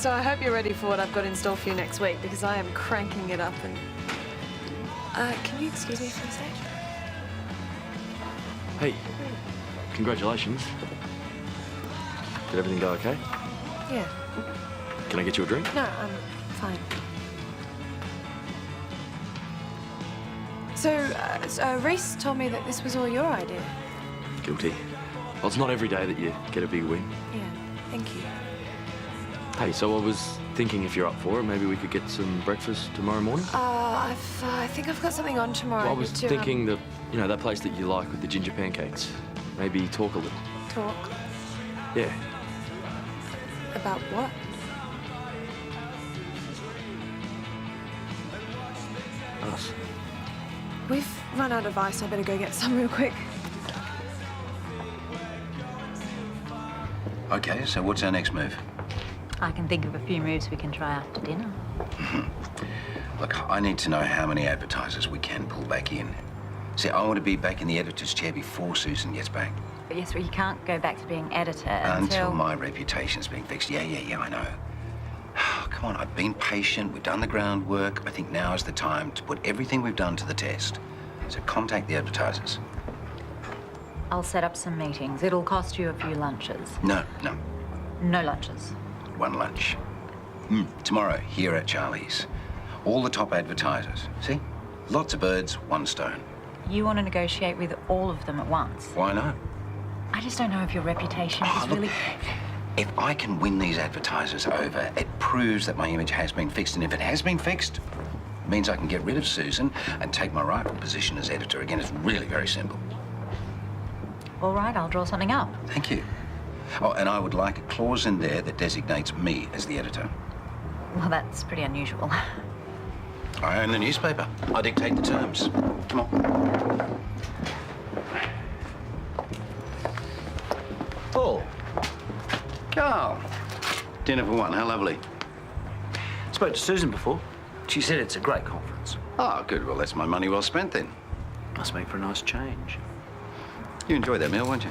So I hope you're ready for what I've got in store for you next week, because I am cranking it up and... can you excuse me for a sec? Hey, congratulations. Did everything go okay? Yeah. Can I get you a drink? No, I'm fine. So, Rhys told me that this was all your idea. Guilty. Well, it's not every day that you get a big win. Yeah, thank you. Hey, so I was thinking if you're up for it, maybe we could get some breakfast tomorrow morning? I think I've got something on tomorrow. Well, I was thinking that, you know, that place that you like with the ginger pancakes. Maybe talk a little. Talk? Yeah. About what? Us. We've run out of ice. I better go get some real quick. Okay, so what's our next move? I can think of a few moves we can try after dinner. Look, I need to know how many advertisers we can pull back in. See, I want to be back in the editor's chair before Susan gets back. But yes, well, you can't go back to being editor Until my reputation's been fixed. Yeah, I know. Come on, I've been patient. We've done the groundwork. I think now is the time to put everything we've done to the test. So contact the advertisers. I'll set up some meetings. It'll cost you a few lunches. No. No lunches. One lunch. Tomorrow, here at Charlie's. All the top advertisers. See? Lots of birds, one stone. You want to negotiate with all of them at once? Why not? I just don't know if your reputation is Look, really... if I can win these advertisers over, it proves that my image has been fixed. And if it has been fixed, it means I can get rid of Susan and take my rightful position as editor. Again, it's really very simple. All right, I'll draw something up. Thank you. Oh, and I would like a clause in there that designates me as the editor. Well, that's pretty unusual. I own the newspaper. I dictate the terms. Come on. Paul. Karl. Dinner for one. How lovely. Spoke to Susan before. She said it's a great conference. Oh, good. Well, that's my money well spent then. Must make for a nice change. You enjoyed that meal, won't you?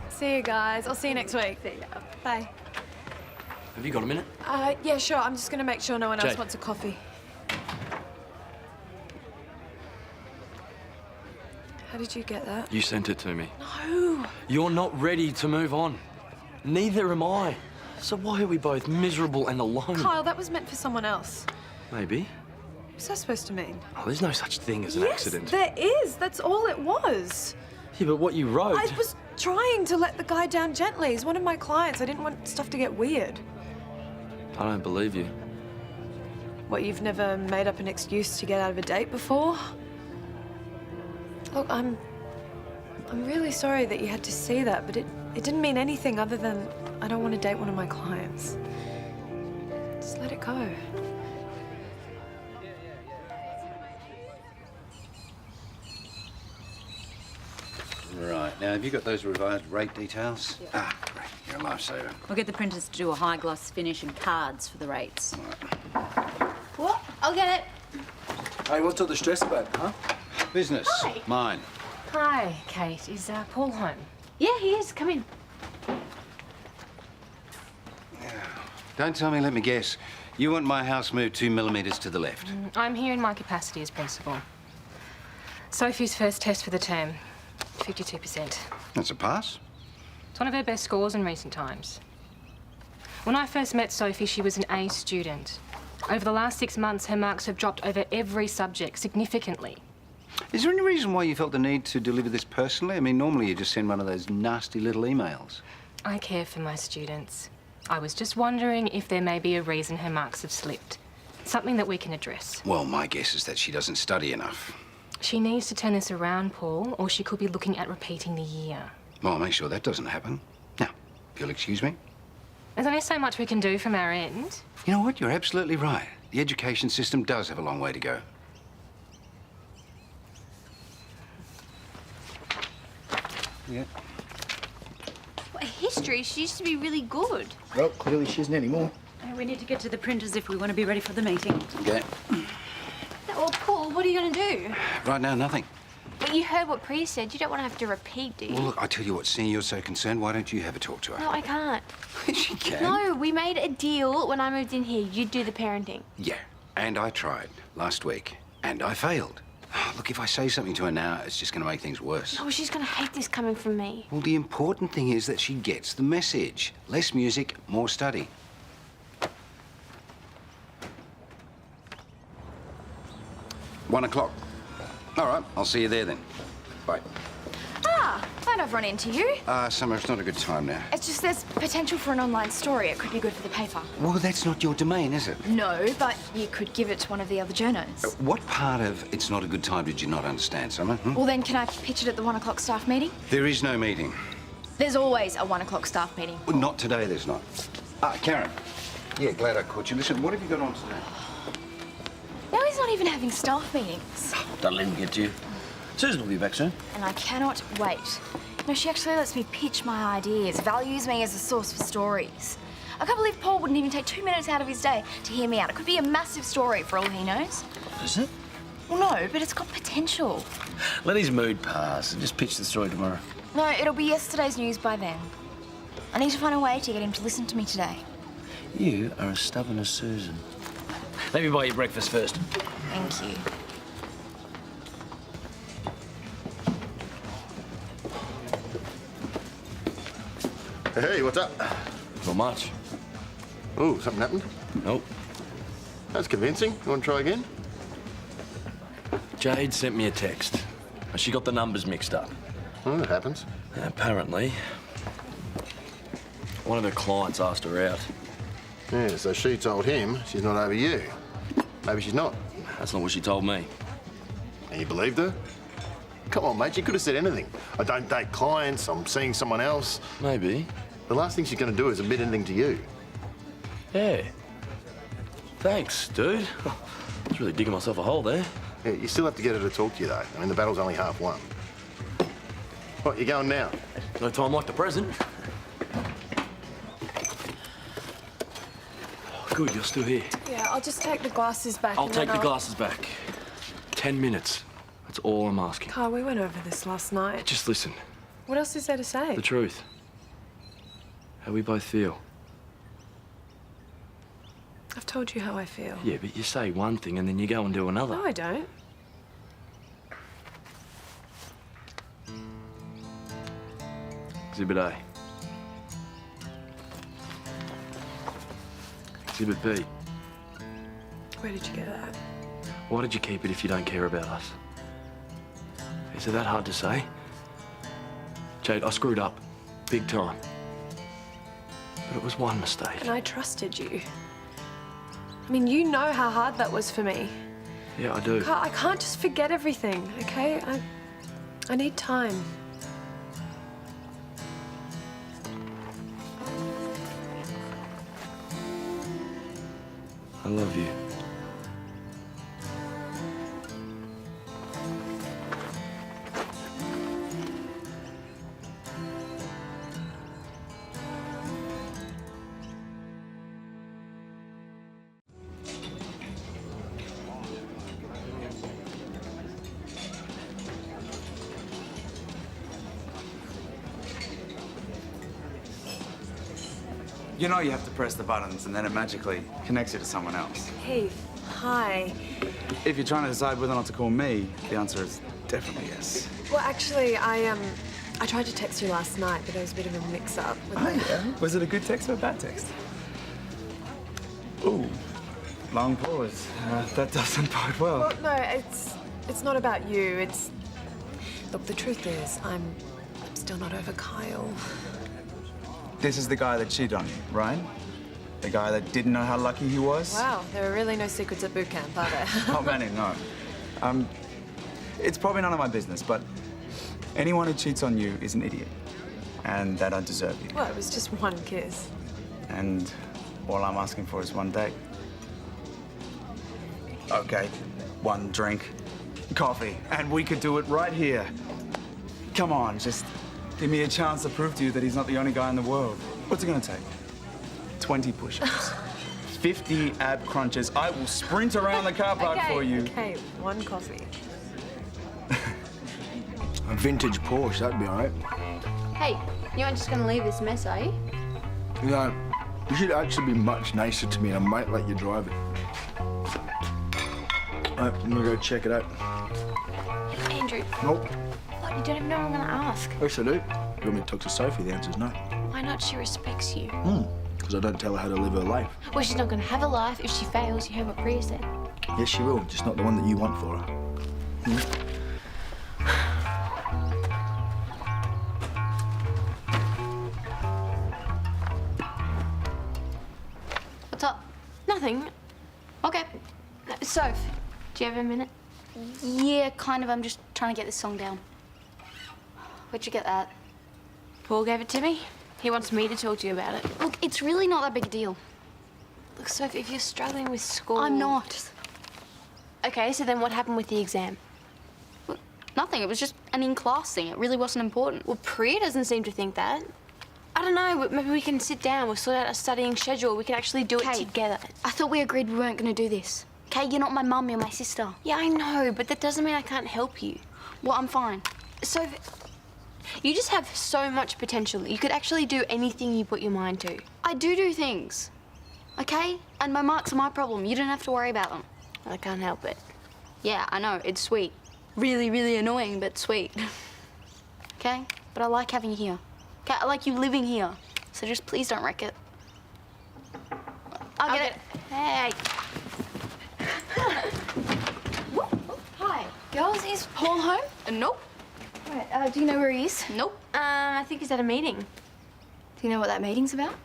See you guys. I'll see you next week. See you. Bye. Have you got a minute? Yeah, sure. I'm just going to make sure no one else Jade. wants a coffee. How did you get that? You sent it to me. No. You're not ready to move on. Neither am I. So why are we both miserable and alone? Kyle, that was meant for someone else. Maybe. What's that supposed to mean? Oh, there's no such thing as an accident. Yes, there is. That's all it was. Yeah, but what you wrote... I was trying to let the guy down gently. He's one of my clients. I didn't want stuff to get weird. I don't believe you. What, you've never made up an excuse to get out of a date before? Look, I'm really sorry that you had to see that, but it didn't mean anything other than I don't want to date one of my clients. Just let it go. Right. Now, have you got those revised rate details? Yeah. Ah, great. You're a lifesaver. We'll get the printers to do a high gloss finish and cards for the rates. What? I'll get it. Hey, what's all the stress about, huh? Business. Hi. Mine. Hi, Kate. Is Paul home? Yeah, he is. Come in. Don't tell me, let me guess. You want my house moved 2 millimetres to the left? I'm here in my capacity as principal. Sophie's first test for the term, 52%. That's a pass. It's one of her best scores in recent times. When I first met Sophie, she was an A student. Over the last 6 months, her marks have dropped over every subject significantly. Is there any reason why you felt the need to deliver this personally? I mean, normally you just send one of those nasty little emails. I care for my students. I was just wondering if there may be a reason her marks have slipped. Something that we can address. Well, my guess is that she doesn't study enough. She needs to turn this around, Paul, or she could be looking at repeating the year. Well, I'll make sure that doesn't happen. Now, if you'll excuse me. There's only so much we can do from our end. You know what? You're absolutely right. The education system does have a long way to go. Yeah. Well, history, she used to be really good. Well, clearly she isn't anymore. We need to get to the printers if we want to be ready for the meeting. Okay. Well, Paul, what are you going to do? Right now, nothing. But you heard what Priya said. You don't want to have to repeat, do you? Well, look, I tell you what, seeing you're so concerned, why don't you have a talk to her? No, I can't. She can. No, we made a deal when I moved in here. You'd do the parenting. Yeah, and I tried last week, and I failed. Look, if I say something to her now, it's just going to make things worse. Oh, she's going to hate this coming from me. Well, the important thing is that she gets the message. Less music, more study. $1:00. All right, I'll see you there then. Bye. Ah, glad I've run into you. Summer, it's not a good time now. It's just there's potential for an online story. It could be good for the paper. Well, that's not your domain, is it? No, but you could give it to one of the other journos. What part of it's not a good time did you not understand, Summer? Well, then can I pitch it at the 1 o'clock staff meeting? There is no meeting. There's always a 1 o'clock staff meeting. Well, not today, there's not. Karen. Yeah, glad I caught you. Listen, what have you got on today? Now he's not even having staff meetings. Don't let him get to you. Susan will be back soon. And I cannot wait. No, she actually lets me pitch my ideas, values me as a source for stories. I can't believe Paul wouldn't even take 2 minutes out of his day to hear me out. It could be a massive story for all he knows. Is it? Well, no, but it's got potential. Let his mood pass and just pitch the story tomorrow. No, it'll be yesterday's news by then. I need to find a way to get him to listen to me today. You are as stubborn as Susan. Let me buy you breakfast first. Thank you. Hey, what's up? Not much. Oh, something happened? Nope. That's convincing. You want to try again? Jade sent me a text. She got the numbers mixed up. Oh, that happens. Apparently, one of her clients asked her out. Yeah, so she told him she's not over you. Maybe she's not. That's not what she told me. And you believed her? Come on, mate, she could have said anything. I don't date clients, I'm seeing someone else. Maybe. The last thing she's going to do is admit anything to you. Yeah. Thanks, dude. I was really digging myself a hole there. Yeah, you still have to get her to talk to you, though. I mean, the battle's only half won. What, you going now? No time like the present. Good, you're still here. Yeah, I'll just take the glasses back. I'll take the glasses back. 10 minutes. That's all I'm asking. Karl, we went over this last night. Just listen. What else is there to say? The truth. How we both feel. I've told you how I feel. Yeah, but you say one thing and then you go and do another. No, I don't. Exhibit A. Exhibit B. Where did you get that? Why did you keep it if you don't care about us? Is it that hard to say? Jade, I screwed up. Big time. But it was one mistake. And I trusted you. I mean, you know how hard that was for me. Yeah, I do. I can't just forget everything, okay? I need time. I love you. You know you have to press the buttons and then it magically connects you to someone else. Heath, hi. If you're trying to decide whether or not to call me, the answer is definitely yes. Well, actually, I tried to text you last night, but there was a bit of a mix-up. Yeah? Was it a good text or a bad text? Ooh, long pause. That doesn't bode well. Well, no, it's not about you. It's... Look, the truth is, I'm still not over Kyle. This is the guy that cheated on you, right? The guy that didn't know how lucky he was? Wow, there are really no secrets at boot camp, are there? Not many, no. It's probably none of my business, but anyone who cheats on you is an idiot. And they don't deserve you. Well, it was just one kiss. And all I'm asking for is one date. Okay, one drink, coffee, and we could do it right here. Come on, just give me a chance to prove to you that he's not the only guy in the world. What's it gonna take? 20 push-ups, 50 ab crunches. I will sprint around the car park for you. Okay, one coffee. A vintage Porsche, that'd be all right. Hey, you aren't just gonna leave this mess, are you? You know, you should actually be much nicer to me. I might let you drive it. All right, I'm gonna go check it out. Andrew. Nope. What, you don't even know what I'm gonna ask. Yes, I do. You want me to talk to Sophie? The answer's no. Why not? She respects you. Because I don't tell her how to live her life. Well, she's not gonna have a life if she fails. You heard what Priya said. Yes, she will, just not the one that you want for her. What's up? Nothing. Okay. Soph, do you have a minute? Yeah, kind of. I'm just trying to get this song down. Where'd you get that? Paul gave it to me. He wants me to talk to you about it. Look, it's really not that big a deal. Look, Soph, if you're struggling with school... I'm not. Okay, so then what happened with the exam? Well, nothing. It was just an in-class thing. It really wasn't important. Well, Priya doesn't seem to think that. I don't know, maybe we can sit down, we'll sort out a studying schedule, we can actually do it together. I thought we agreed we weren't going to do this. Okay, you're not my mum, you're my sister. Yeah, I know, but that doesn't mean I can't help you. Well, I'm fine. So, you just have so much potential. You could actually do anything you put your mind to. I do things, okay? And my marks are my problem. You don't have to worry about them. I can't help it. Yeah, I know, it's sweet. Really, really annoying, but sweet. Okay? But I like having you here. Okay, I like you living here. So just please don't wreck it. I'll get it. Hey. Hi. Girls, is Paul home? Nope. Right, do you know where he is? Nope. I think he's at a meeting. Do you know what that meeting's about?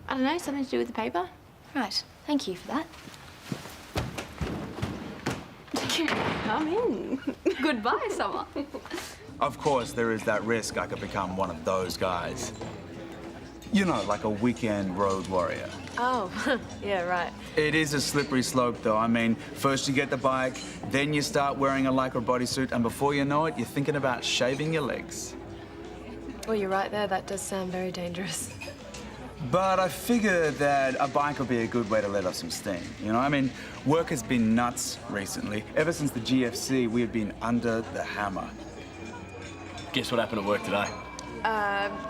I don't know, something to do with the paper. Right, thank you for that. Come in. Goodbye, Summer. Of course, there is that risk I could become one of those guys. You know, like a weekend road warrior. Oh, yeah, right. It is a slippery slope, though. I mean, first you get the bike, then you start wearing a lycra bodysuit, and before you know it, you're thinking about shaving your legs. Well, you're right there. That does sound very dangerous. But I figure that a bike would be a good way to let off some steam, you know? I mean, work has been nuts recently. Ever since the GFC, we have been under the hammer. Guess what happened at work today?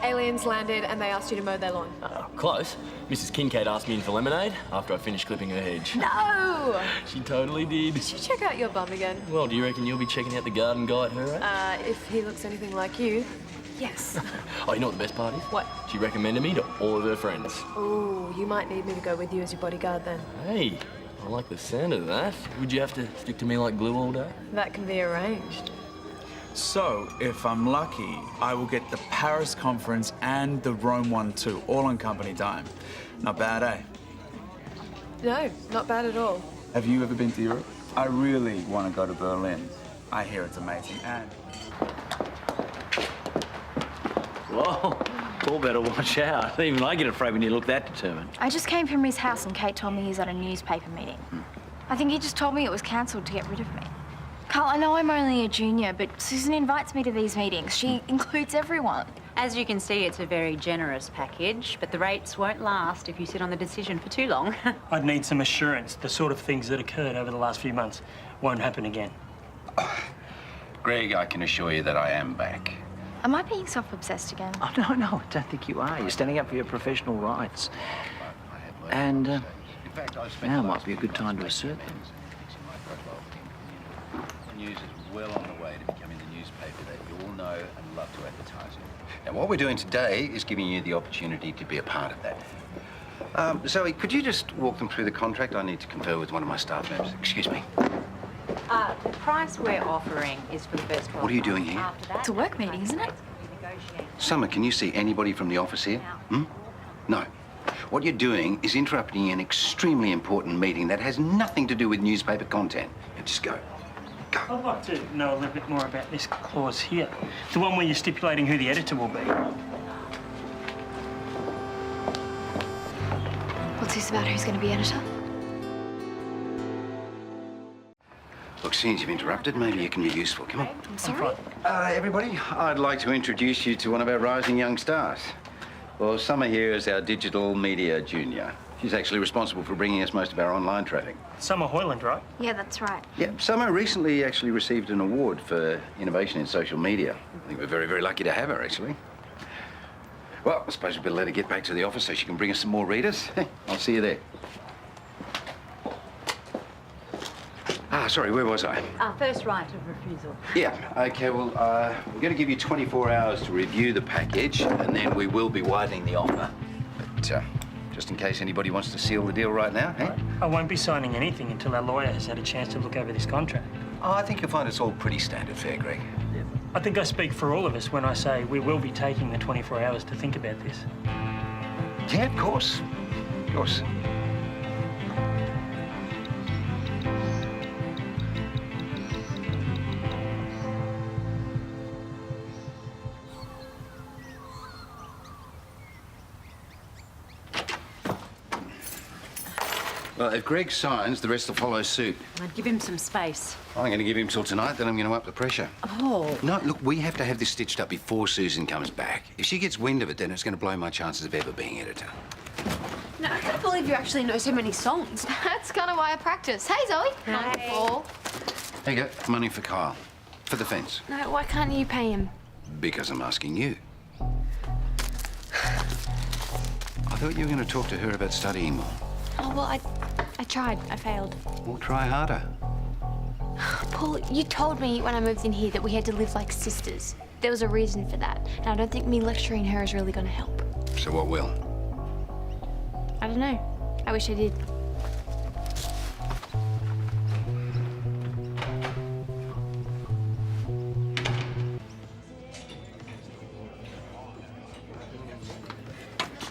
Aliens landed and they asked you to mow their lawn. Close. Mrs. Kincaid asked me in for lemonade after I finished clipping her hedge. No! She totally did. Did you check out your bum again? Well, do you reckon you'll be checking out the garden guy at her age? If he looks anything like you, yes. Oh, you know what the best part is? What? She recommended me to all of her friends. Ooh, you might need me to go with you as your bodyguard then. Hey, I like the sound of that. Would you have to stick to me like glue all day? That can be arranged. So, if I'm lucky, I will get the Paris conference and the Rome one too, all on company time. Not bad, eh? No, not bad at all. Have you ever been to Europe? I really want to go to Berlin. I hear it's amazing, and... Whoa, Paul better watch out. Even I get afraid when you look that determined. I just came from his house and Kate told me he's at a newspaper meeting. I think he just told me it was cancelled to get rid of me. Karl, I know I'm only a junior, but Susan invites me to these meetings. She includes everyone. As you can see, it's a very generous package, but the rates won't last if you sit on the decision for too long. I'd need some assurance the sort of things that occurred over the last few months won't happen again. Greg, I can assure you that I am back. Am I being self-obsessed again? Oh, no, I don't think you are. You're standing up for your professional rights. And now might be a good time to assert them. News is well on the way to becoming the newspaper that you all know and love to advertise in. Now, what we're doing today is giving you the opportunity to be a part of that. Zoe, could you just walk them through the contract? I need to confer with one of my staff members. Excuse me. The price we're offering is for the first 12 What are you doing months. here? After that, It's a work meeting, isn't it? Summer, can you see anybody from the office here? No. What you're doing is interrupting an extremely important meeting that has nothing to do with newspaper content. Now, just go. I'd like to know a little bit more about this clause here. The one where you're stipulating who the editor will be. What's this about who's going to be editor? Look, since you've interrupted, maybe you can be useful. Come on. I'm sorry? Everybody, I'd like to introduce you to one of our rising young stars. Well, Summer here is our digital media junior. She's actually responsible for bringing us most of our online traffic. Summer Hoyland, right? Yeah, that's right. Yeah, Summer recently actually received an award for innovation in social media. I think we're very, very lucky to have her, actually. Well, I suppose we better let her get back to the office so she can bring us some more readers. I'll see you there. Sorry, where was I? First right of refusal. Yeah, okay, well, we're going to give you 24 hours to review the package, and then we will be widening the offer. But just in case anybody wants to seal the deal right now, eh? I won't be signing anything until our lawyer has had a chance to look over this contract. Oh, I think you'll find it's all pretty standard fare, Greg. I think I speak for all of us when I say we will be taking the 24 hours to think about this. Yeah, of course. Of course. Well, if Greg signs, the rest will follow suit. I'd give him some space. I'm going to give him till tonight, then I'm going to up the pressure. Oh. No, look, we have to have this stitched up before Susan comes back. If she gets wind of it, then it's going to blow my chances of ever being editor. No, I can't believe you actually know so many songs. That's kind of why I practice. Hey, Zoe. Hey. Paul. There you go. Money for Kyle. For the fence. No, why can't you pay him? Because I'm asking you. I thought you were going to talk to her about studying more. Oh, well, I tried. I failed. Well, try harder. Paul, you told me when I moved in here that we had to live like sisters. There was a reason for that. And I don't think me lecturing her is really going to help. So what will? I don't know. I wish I did.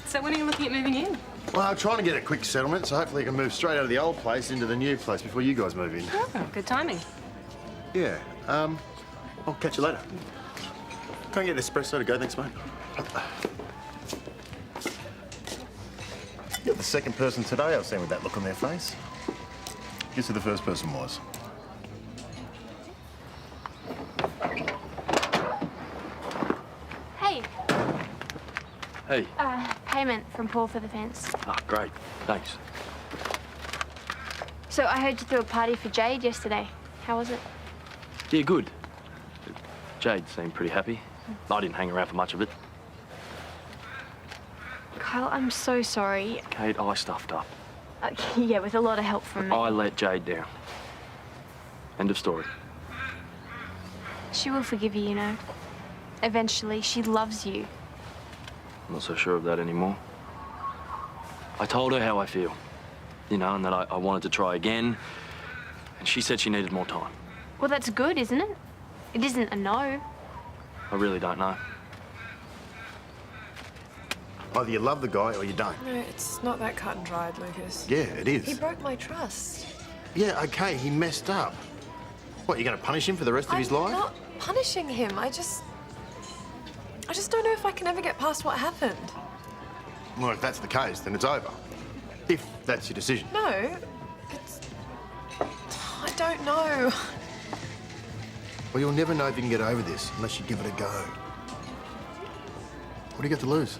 So when are you looking at moving in? Well, I'm trying to get a quick settlement, so hopefully I can move straight out of the old place into the new place before you guys move in. Oh, good timing. Yeah, I'll catch you later. Can I get an espresso to go? Thanks, mate. You're the second person today I've seen with that look on their face. Guess who the first person was? Hey. Hey. Payment from Paul for the fence. Ah, great. Thanks. So I heard you threw a party for Jade yesterday. How was it? Yeah, good. Jade seemed pretty happy. I didn't hang around for much of it. Kyle, I'm so sorry. Kate, I stuffed up. Yeah, with a lot of help from me. I let Jade down. End of story. She will forgive you, you know. Eventually, she loves you. I'm not so sure of that anymore. I told her how I feel, you know, and that I wanted to try again, and she said she needed more time. Well, that's good, isn't it? It isn't a no. I really don't know. Either you love the guy or you don't. No, it's not that cut and dried, Lucas. Yeah, it is. He broke my trust. Yeah, okay, he messed up. What, you're going to punish him for the rest of his life? I'm not punishing him. I just don't know if I can ever get past what happened. Well, if that's the case, then it's over. If that's your decision. No, it's... I don't know. Well, you'll never know if you can get over this unless you give it a go. What do you got to lose?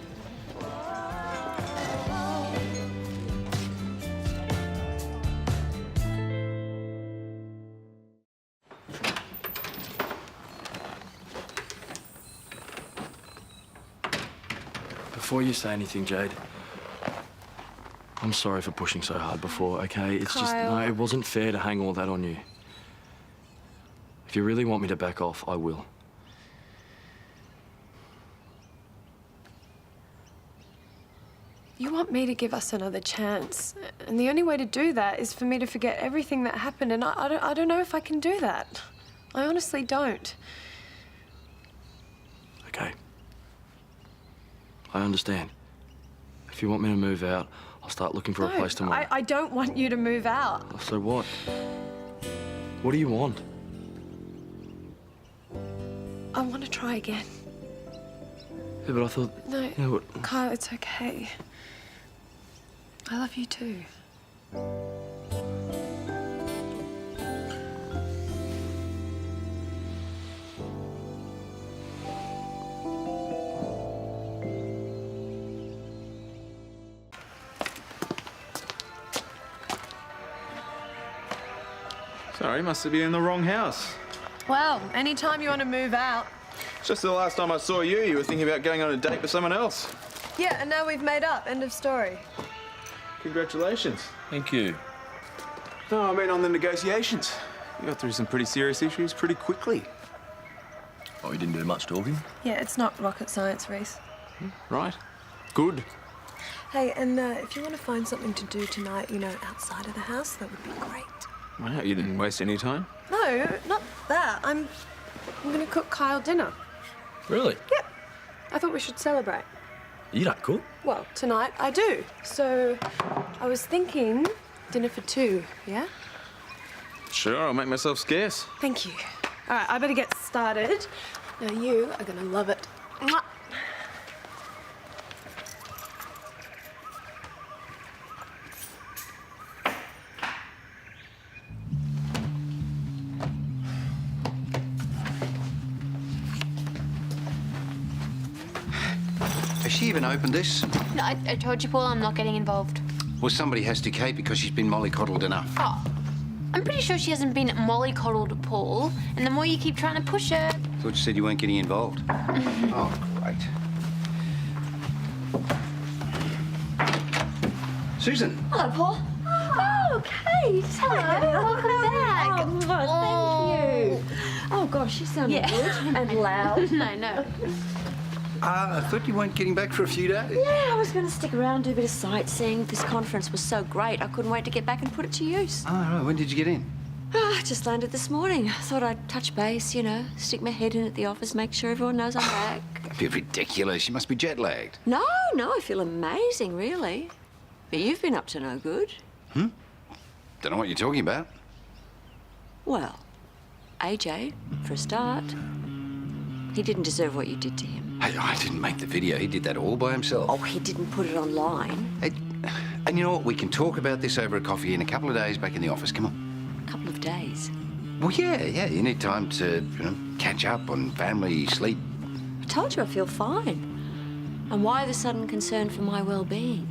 Before you say anything, Jade, I'm sorry for pushing so hard before, okay? It's just, no, it wasn't fair to hang all that on you. If you really want me to back off, I will. You want me to give us another chance, and the only way to do that is for me to forget everything that happened, and I don't know if I can do that. I honestly don't. Okay. I understand. If you want me to move out, I'll start looking for a place tomorrow. I don't want you to move out. So what? What do you want? I want to try again. Yeah, but I thought... No, you know what? Kyle, it's okay. I love you too. Sorry, must have been in the wrong house. Well, anytime you want to move out. Just the last time I saw you, you were thinking about going on a date with someone else. Yeah, and now we've made up. End of story. Congratulations. Thank you. No, I mean on the negotiations. You got through some pretty serious issues pretty quickly. Oh, you didn't do much talking? Yeah, it's not rocket science, Rhys. Right. Good. Hey, and if you want to find something to do tonight, you know, outside of the house, that would be great. Wow, you didn't waste any time? No, not that. I'm going to cook Kyle dinner. Really? Yep. I thought we should celebrate. You don't cook? Well, tonight I do. So I was thinking dinner for two, yeah? Sure, I'll make myself scarce. Thank you. All right, I better get started. Now you are going to love it. Mwah. Has she even opened this? No, I told you, Paul, I'm not getting involved. Well, somebody has to, Kate, because she's been mollycoddled enough. Oh, I'm pretty sure she hasn't been mollycoddled, Paul. And the more you keep trying to push her... Thought you said you weren't getting involved. Oh, great. Susan. Hello, Paul. Oh, Kate. Hello. Welcome back. Oh, thank you. Oh, gosh, you sound good and loud. No. I thought you weren't getting back for a few days. Yeah, I was going to stick around, do a bit of sightseeing. This conference was so great, I couldn't wait to get back and put it to use. Oh, right. When did you get in? I just landed this morning. Thought I'd touch base, you know, stick my head in at the office, make sure everyone knows I'm back. A bit ridiculous. You must be jet-lagged. No, I feel amazing, really. But you've been up to no good. Don't know what you're talking about. Well, AJ, for a start, he didn't deserve what you did to him. Hey, I didn't make the video. He did that all by himself. Oh, he didn't put it online. Hey, and you know what? We can talk about this over a coffee in a couple of days back in the office. Come on. A couple of days. Well, yeah. You need time to, catch up on family, sleep. I told you I feel fine. And why the sudden concern for my well-being?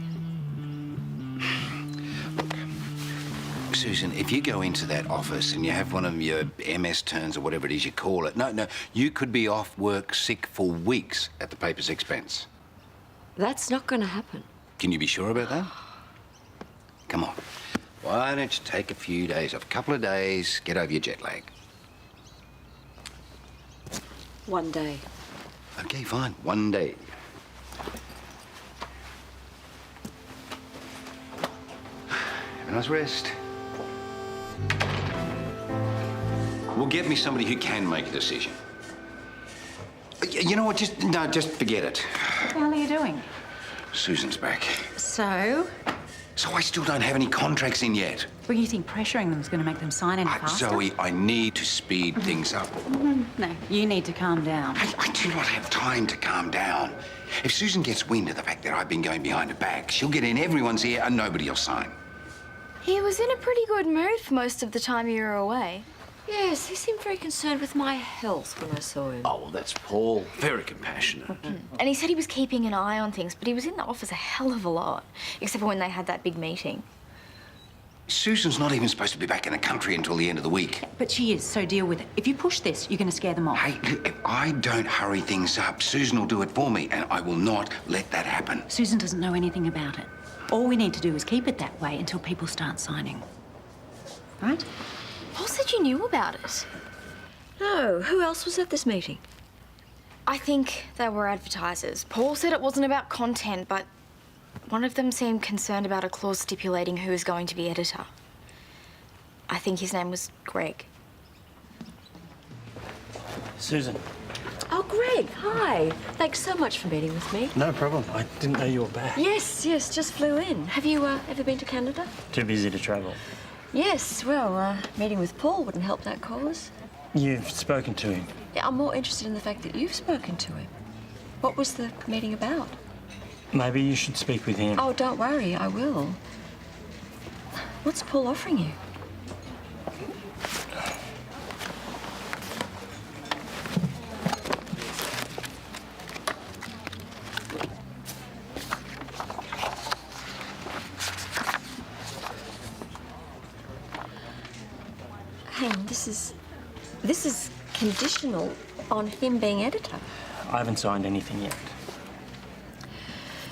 Susan, if you go into that office and you have one of your MS turns or whatever it is you call it, no, you could be off work sick for weeks at the paper's expense. That's not going to happen. Can you be sure about that? Come on. Why don't you take a few days off? A couple of days, get over your jet lag. One day. Okay, fine. One day. Have a nice rest. Well, get me somebody who can make a decision. You know what? Just forget it. What the hell are you doing? Susan's back. So? So I still don't have any contracts in yet. Well, you think pressuring them is going to make them sign any faster? Zoe, I need to speed things up. No, you need to calm down. I do not have time to calm down. If Susan gets wind of the fact that I've been going behind her back, she'll get in everyone's ear and nobody will sign. He was in a pretty good mood for most of the time you were away. Yes, he seemed very concerned with my health when I saw him. Oh, well, that's Paul. Very compassionate. And he said he was keeping an eye on things, but he was in the office a hell of a lot, except for when they had that big meeting. Susan's not even supposed to be back in the country until the end of the week. But she is, so deal with it. If you push this, you're going to scare them off. Hey, if I don't hurry things up, Susan will do it for me, and I will not let that happen. Susan doesn't know anything about it. All we need to do is keep it that way until people start signing. Right? Paul said you knew about it. No, who else was at this meeting? I think they were advertisers. Paul said it wasn't about content, but one of them seemed concerned about a clause stipulating who is going to be editor. I think his name was Greg. Susan. Oh, Greg, hi. Thanks so much for meeting with me. No problem. I didn't know you were back. Yes, just flew in. Have you ever been to Canada? Too busy to travel. Yes, well, meeting with Paul wouldn't help that cause. You've spoken to him. Yeah, I'm more interested in the fact that you've spoken to him. What was the meeting about? Maybe you should speak with him. Oh, don't worry, I will. What's Paul offering you? this is conditional on him being editor. I haven't signed anything yet.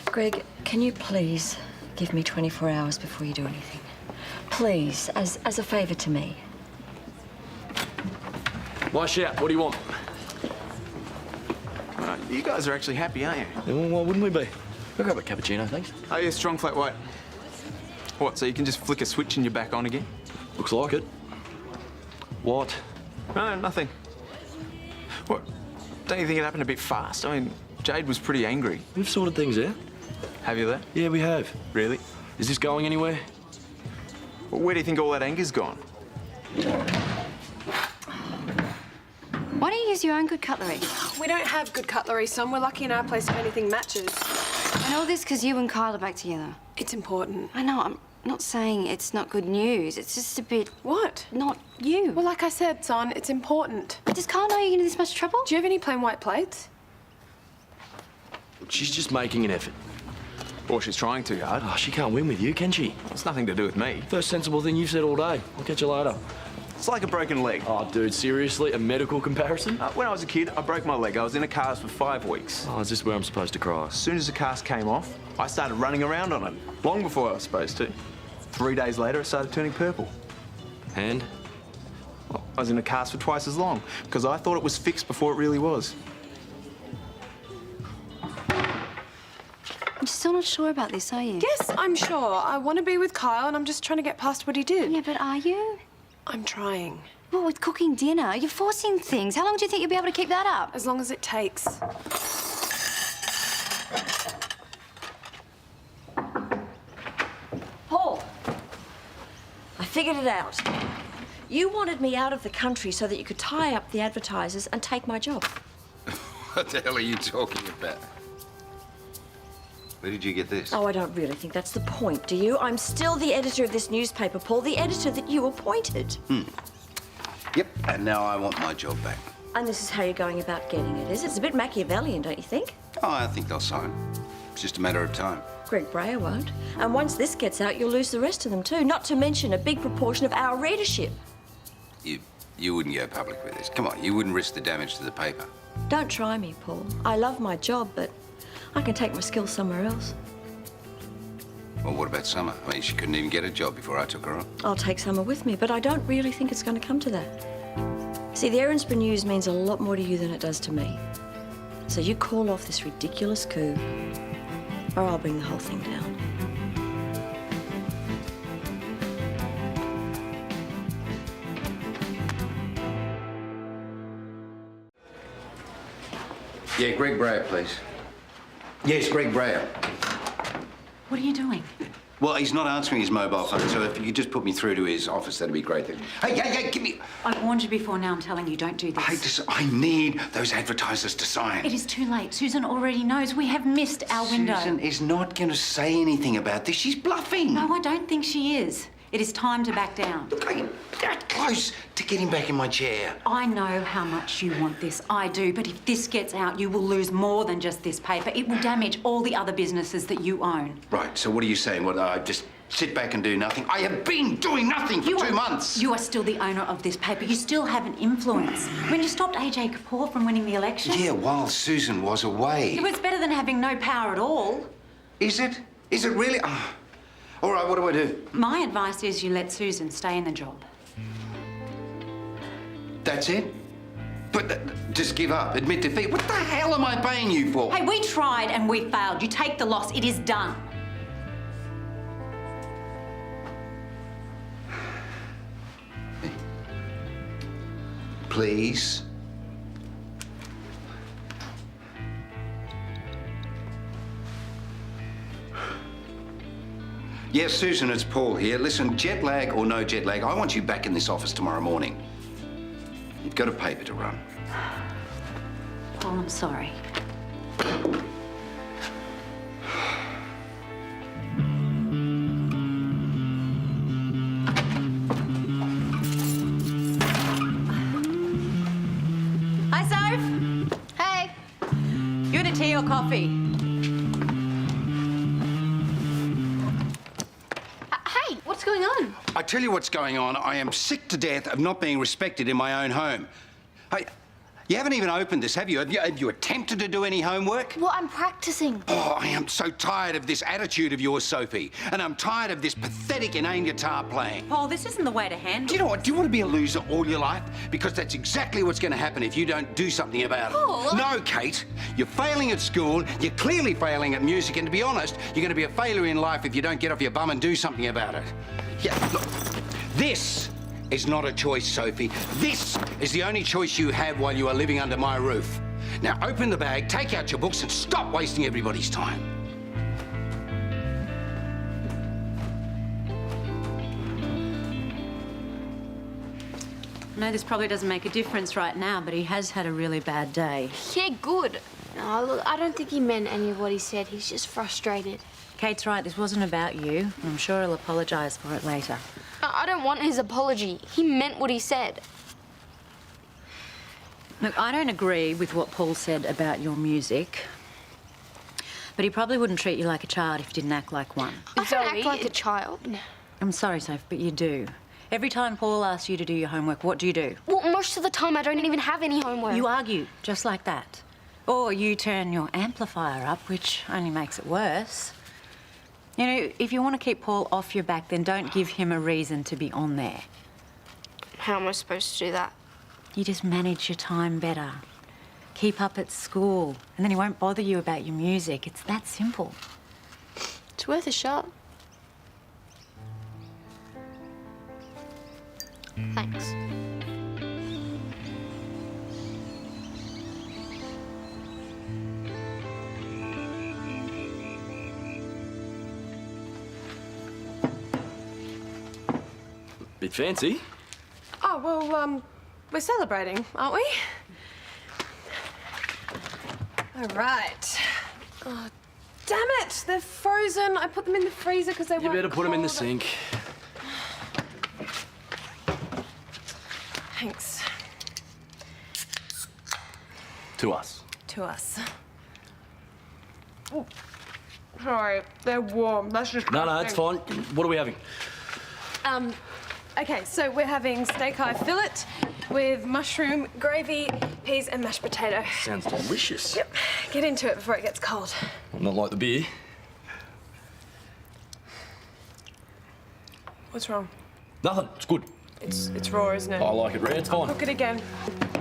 Greg, can you please give me 24 hours before you do anything? Please, as a favour to me. My shout. What do you want? You guys are actually happy, aren't you? Yeah, well, why wouldn't we be? I'll grab a cappuccino, thanks. Oh, yeah, strong flat white. What, so you can just flick a switch and you're back on again? Looks like it. What? No, nothing. What? Don't you think it happened a bit fast? I mean, Jade was pretty angry. We've sorted things out. Have you that? Yeah, we have. Really? Is this going anywhere? Well, where do you think all that anger's gone? Why don't you use your own good cutlery? We don't have good cutlery, Son. We're lucky in our place if anything matches. I know this because you and Kyle are back together. It's important. I know, I'm not saying it's not good news. It's just a bit... What? Not you. Well, like I said, Son, it's important. Does Kyle know you're in this much trouble? Do you have any plain white plates? She's just making an effort. Or she's trying too hard. Oh, she can't win with you, can she? It's nothing to do with me. First sensible thing you've said all day. I'll catch you later. It's like a broken leg. Oh, dude, seriously? A medical comparison? When I was a kid, I broke my leg. I was in a cast for 5 weeks. Oh, is this where I'm supposed to cry? As soon as the cast came off, I started running around on it. Long before I was supposed to. 3 days later, it started turning purple. And? Well, I was in a cast for twice as long, because I thought it was fixed before it really was. You're still not sure about this, are you? Yes, I'm sure. I want to be with Kyle and I'm just trying to get past what he did. Yeah, but are you? I'm trying. Well, with cooking dinner, you're forcing things. How long do you think you'll be able to keep that up? As long as it takes. Paul, I figured it out. You wanted me out of the country so that you could tie up the advertisers and take my job. What the hell are you talking about? Where did you get this? Oh, I don't really think that's the point, do you? I'm still the editor of this newspaper, Paul, the editor that you appointed. Yep, and now I want my job back. And this is how you're going about getting it, is it? It's a bit Machiavellian, don't you think? Oh, I think they'll sign. It's just a matter of time. Greg Brewer won't. And once this gets out, you'll lose the rest of them too, not to mention a big proportion of our readership. You wouldn't go public with this. Come on, you wouldn't risk the damage to the paper. Don't try me, Paul. I love my job, but I can take my skills somewhere else. Well, what about Summer? I mean, she couldn't even get a job before I took her on. I'll take Summer with me, but I don't really think it's going to come to that. See, the Erinsborough news means a lot more to you than it does to me. So you call off this ridiculous coup, or I'll bring the whole thing down. Yeah, Greg Brewer, please. Yes, Greg Brewer. What are you doing? Well, he's not answering his mobile phone, so if you could just put me through to his office, that'd be great. Hey, give me... I warned you before, now I'm telling you, don't do this. I need those advertisers to sign. It is too late. Susan already knows. We have missed our window. Susan is not going to say anything about this. She's bluffing. No, I don't think she is. It is time to back down. Look, I'm that close to getting back in my chair. I know how much you want this. I do. But if this gets out, you will lose more than just this paper. It will damage all the other businesses that you own. Right, so what are you saying? What, I just sit back and do nothing? I have been doing nothing for 2 months. You are still the owner of this paper. You still have an influence. When you stopped AJ Kapoor from winning the election... Yeah, while Susan was away. It was better than having no power at all. Is it? Is it really? Oh. All right, what do I do? My advice is you let Susan stay in the job. That's it? But just give up, admit defeat. What the hell am I paying you for? Hey, we tried and we failed. You take the loss. It is done. Please? Yes, Susan, it's Paul here. Listen, jet lag or no jet lag, I want you back in this office tomorrow morning. You've got a paper to run. Paul, I'm sorry. Hi, Soph. Hey. You want a tea or coffee? Hey, what's going on? I tell you what's going on. I am sick to death of not being respected in my own home. Hey, you haven't even opened this, have you? Have you attempted to do any homework? Well, I'm practicing. Oh, I am so tired of this attitude of yours, Sophie. And I'm tired of this pathetic inane guitar playing. Paul, this isn't the way to handle. Do you know what? Do you want to be a loser all your life? Because that's exactly what's going to happen if you don't do something about it. Paul! No, Kate. You're failing at school. You're clearly failing at music. And to be honest, you're going to be a failure in life if you don't get off your bum and do something about it. Yeah, look. This is not a choice, Sophie. This is the only choice you have while you are living under my roof. Now open the bag, take out your books, and stop wasting everybody's time. I know this probably doesn't make a difference right now, but he has had a really bad day. Yeah, good. No, look, I don't think he meant any of what he said. He's just frustrated. Kate's right, this wasn't about you. I'm sure he'll apologise for it later. I don't want his apology. He meant what he said. Look, I don't agree with what Paul said about your music, but he probably wouldn't treat you like a child if you didn't act like one. I don't act like a child. I'm sorry, Soph, but you do. Every time Paul asks you to do your homework, what do you do? Well, most of the time I don't even have any homework. You argue, just like that. Or you turn your amplifier up, which only makes it worse. You know, if you want to keep Paul off your back, then don't give him a reason to be on there. How am I supposed to do that? You just manage your time better. Keep up at school, and then he won't bother you about your music. It's that simple. It's worth a shot. Thanks. Bit fancy. Oh, well, we're celebrating, aren't we? All right. Oh, damn it! They're frozen. I put them in the freezer because they weren't You better put them in the cold. sink. Thanks. To us. To us. Oh, sorry, they're warm. That's just No, it's fine. What are we having? Okay, so we're having steak eye fillet with mushroom gravy, peas and mashed potato. Sounds delicious. Yep. Get into it before it gets cold. Not like the beer. What's wrong? Nothing. It's good. It's raw, isn't it? I like it rare. It's fine. Cook it again.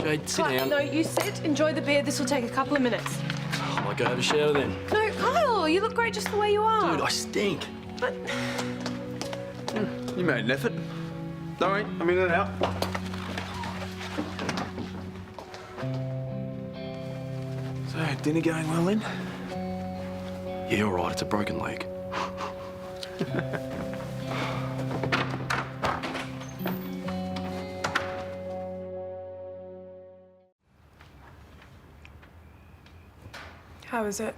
Jade, sit down. No, you sit. Enjoy the beer. This will take a couple of minutes. I might go have a shower then. No, Kyle, you look great just the way you are. Dude, I stink. But... You made an effort. Don't worry, I'm in and out. So, dinner going well then? Yeah, all right. It's a broken leg. How is it?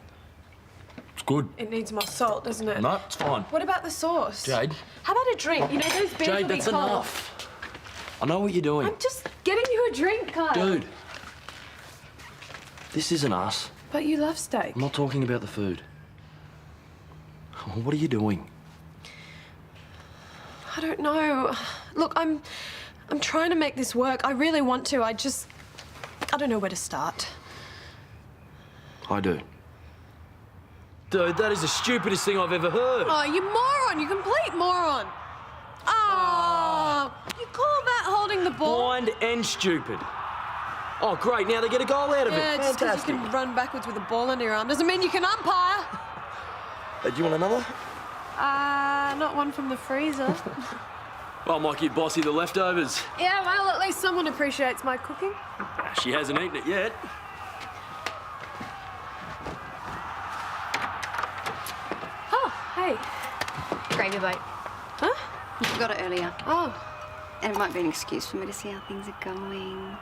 It's good. It needs more salt, doesn't it? No, it's fine. What about the sauce? Jade. How about a drink? You know, those beers Jade, will be that's cold. enough. I know what you're doing. I'm just getting you a drink, Kyle. Dude. This isn't us. But you love steak. I'm not talking about the food. What are you doing? I don't know. Look, I'm trying to make this work. I really want to. I don't know where to start. I do. Dude, that is the stupidest thing I've ever heard. Oh, you moron! You complete moron! Oh, you call that holding the ball? Blind and stupid. Oh, great. Now they get a goal out of Yeah, it. just because Fantastic. you can run backwards with a ball under your arm doesn't mean you can umpire. Do you want another? Not one from the freezer. Well, I might give Bossy the leftovers. Yeah, well, at least someone appreciates my cooking. She hasn't eaten it yet. Oh, hey. Gravy boat. Huh? You forgot it earlier. Oh. And it might be an excuse for me to see how things are going.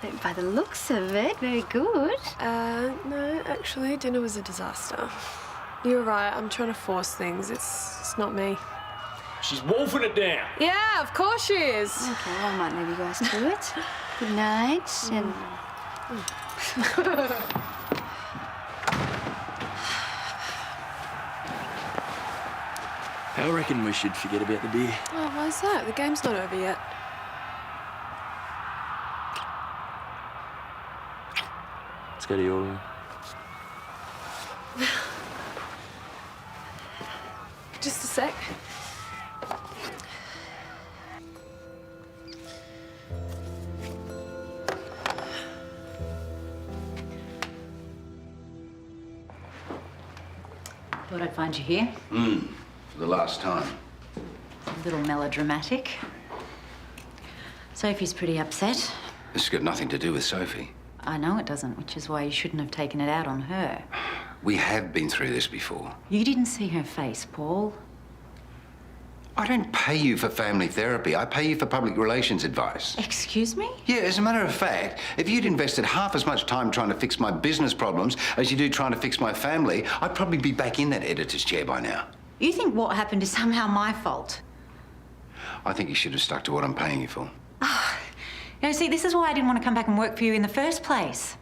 But by the looks of it, very good. No, actually, dinner was a disaster. You're right, I'm trying to force things. It's not me. She's wolfing it down. Yeah, of course she is. Okay, well, I might leave you guys to it. Good night, and... How I reckon we should forget about the beer. Oh, why's that? The game's not over yet. Let's go to your room. Just a sec. Thought I'd find you here. For the last time. A little melodramatic. Sophie's pretty upset. This has got nothing to do with Sophie. I know it doesn't, which is why you shouldn't have taken it out on her. We have been through this before. You didn't see her face, Paul. I don't pay you for family therapy. I pay you for public relations advice. Excuse me? Yeah, as a matter of fact, if you'd invested half as much time trying to fix my business problems as you do trying to fix my family, I'd probably be back in that editor's chair by now. You think what happened is somehow my fault? I think you should have stuck to what I'm paying you for. You know, see, this is why I didn't want to come back and work for you in the first place.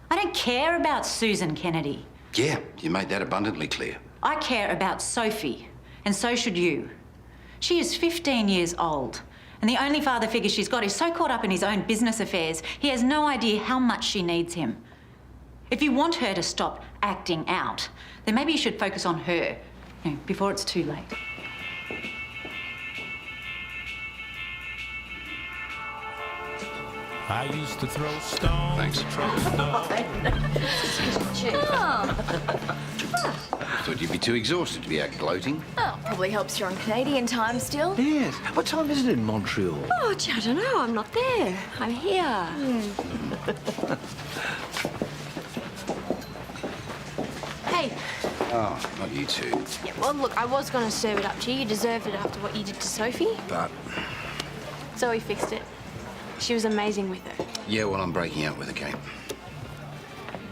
I don't care about Susan Kennedy. Yeah, you made that abundantly clear. I care about Sophie, and so should you. She is 15 years old, and the only father figure she's got is so caught up in his own business affairs, he has no idea how much she needs him. If you want her to stop acting out, then maybe you should focus on her, you know, before it's too late. I used to throw stones. Thanks. Thought you'd be too exhausted to be out gloating. Oh, probably helps you're on Canadian time still. Yes. What time is it in Montreal? Oh, gee, I don't know. I'm not there. I'm here. Hey. Oh, not you two. Yeah, well, look, I was going to serve it up to you. You deserved it after what you did to Sophie. But, Zoe fixed it. She was amazing with it. yeah, well, I'm breaking up with her, Kate.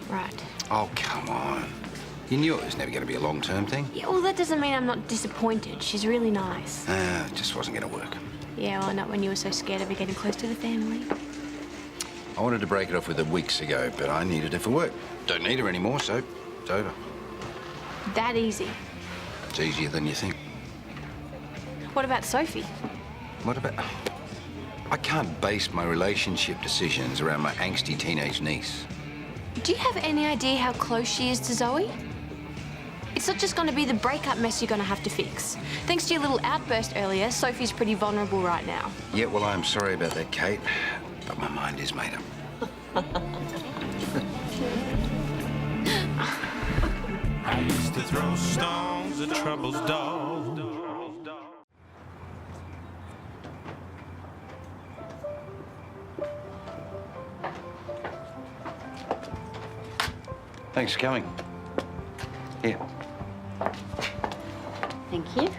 Right. Oh, come on. You knew it was never going to be a long-term thing. Yeah, well, that doesn't mean I'm not disappointed. She's really nice. It just wasn't going to work. Yeah, well, not when you were so scared of her getting close to the family. I wanted to break it off with her weeks ago, but I needed her for work. Don't need her anymore, so it's over. That easy. It's easier than you think. What about Sophie? What about... I can't base my relationship decisions around my angsty teenage niece. Do you have any idea how close she is to Zoe? It's not just going to be the breakup mess you're going to have to fix. Thanks to your little outburst earlier, Sophie's pretty vulnerable right now. Yeah, well, I'm sorry about that, Kate, but my mind is made up. I used to throw stones at Trouble's doll. Thanks for coming. Here. Thank you.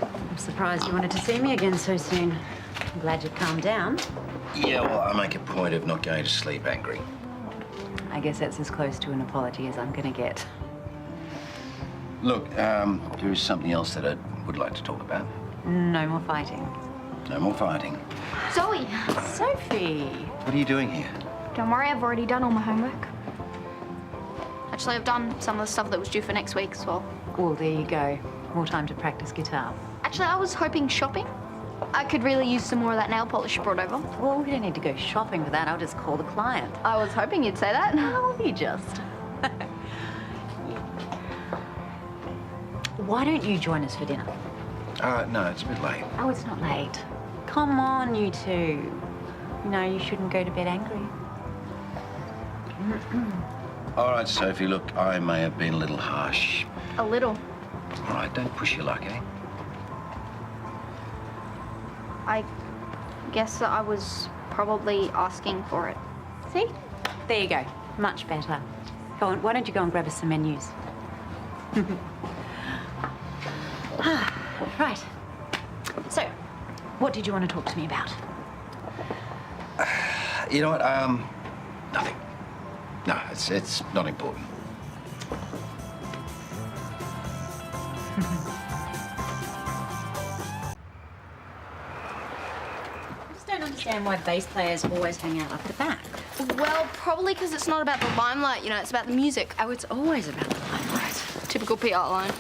I'm surprised you wanted to see me again so soon. I'm glad you've calmed down. Yeah, well, I make a point of not going to sleep angry. I guess that's as close to an apology as I'm going to get. Look, there is something else that I would like to talk about. No more fighting. No more fighting. Zoe! Sophie! What are you doing here? Don't worry, I've already done all my homework. Actually, I've done some of the stuff that was due for next week as well. Well, there you go. More time to practice guitar. Actually, I was hoping shopping. I could really use some more of that nail polish you brought over. Well, we don't need to go shopping for that. I'll just call the client. I was hoping you'd say that. Oh, you just. Why don't you join us for dinner? No, it's a bit late. Oh, it's not late. Come on, you two. No, you shouldn't go to bed angry. All right, Sophie, look, I may have been a little harsh. A little. All right, don't push your luck, eh? I guess I was probably asking for it. See? There you go. Much better. Go on, why don't you go and grab us some menus? Right. So, what did you want to talk to me about? You know what, nothing. No, it's not important. I just don't understand why bass players always hang out up the back. Well, probably because it's not about the limelight, you know, it's about the music. Oh, it's always about the limelight. To Typical PR line.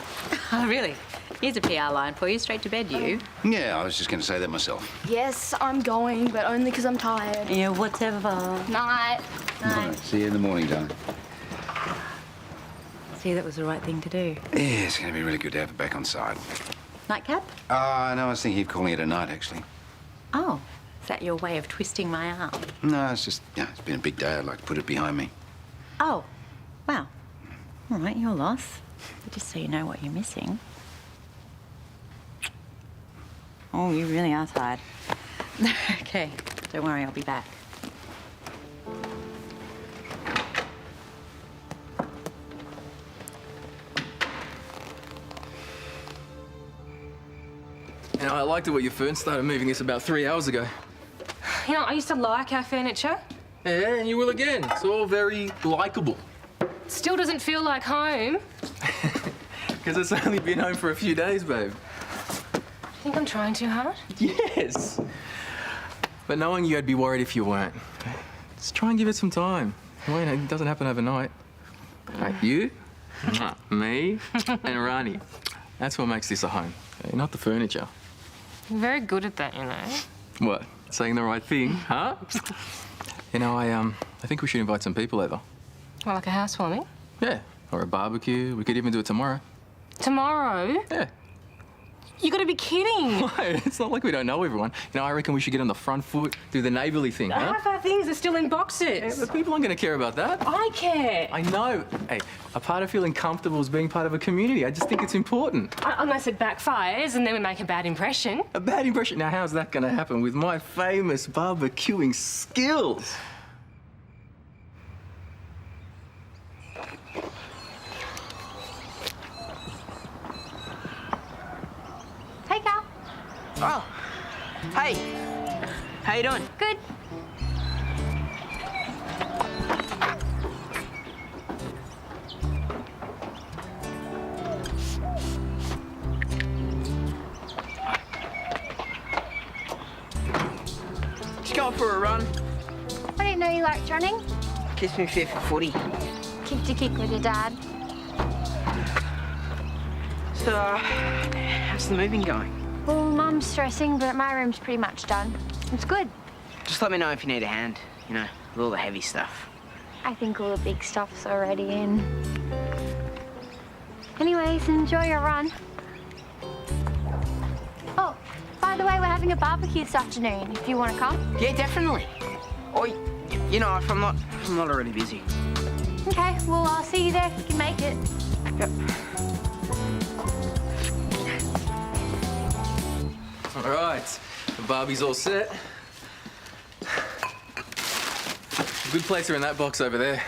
Oh, really? Here's a PR line for you, straight to bed, you. Yeah, I was just going to say that myself. Yes, I'm going, but only because I'm tired. Yeah, whatever. Night. Night. See you in the morning, darling. See, that was the right thing to do. Yeah, it's going to be really good to have it back on side. Nightcap? No, I was thinking of calling it a night, actually. Oh, is that your way of twisting my arm? No, it's just, it's been a big day. I'd like to put it behind me. Oh, wow. All right, your loss. But just so you know what you're missing. Oh, you really are tired. Okay, don't worry, I'll be back. You know, I liked it when you first started moving this about 3 hours ago. You know, I used to like our furniture. Yeah, and you will again. It's all very likeable. Still doesn't feel like home. Because it's only been home for a few days, babe. Think I'm trying too hard? Yes. But knowing you, I'd be worried if you weren't. Just try and give it some time. Wait, it doesn't happen overnight. Like you, me, and Rani. That's what makes this a home, not the furniture. You're very good at that, you know. What? Saying the right thing, huh? You know, I think we should invite some people over. Well, like a housewarming? Yeah, or a barbecue. We could even do it tomorrow. Tomorrow? Yeah. You gotta be kidding. Why? It's not like we don't know everyone. You know, I reckon we should get on the front foot, do the neighbourly thing, huh? Half our things are still in boxes. Yeah, but people aren't going to care about that. I care. I know. Hey, a part of feeling comfortable is being part of a community. I just think it's important. Unless it backfires and then we make a bad impression. A bad impression? Now, how's that going to happen with my famous barbecuing skills? Hey, Karl. Oh, hey. How you doing? Good. Just going for a run. I didn't know you liked running. Keeps me fit for footy. Kick to kick with your dad. So, how's the moving going? Well, Mum's stressing, but my room's pretty much done. It's good. Just let me know if you need a hand, you know, with all the heavy stuff. I think all the big stuff's already in. Anyways, enjoy your run. Oh, by the way, we're having a barbecue this afternoon, if you want to come. Yeah, definitely. Or, you know, if I'm not already busy. Okay, well, I'll see you there if you can make it. Yep. All right, the barbie's all set. Good plates are in that box over there.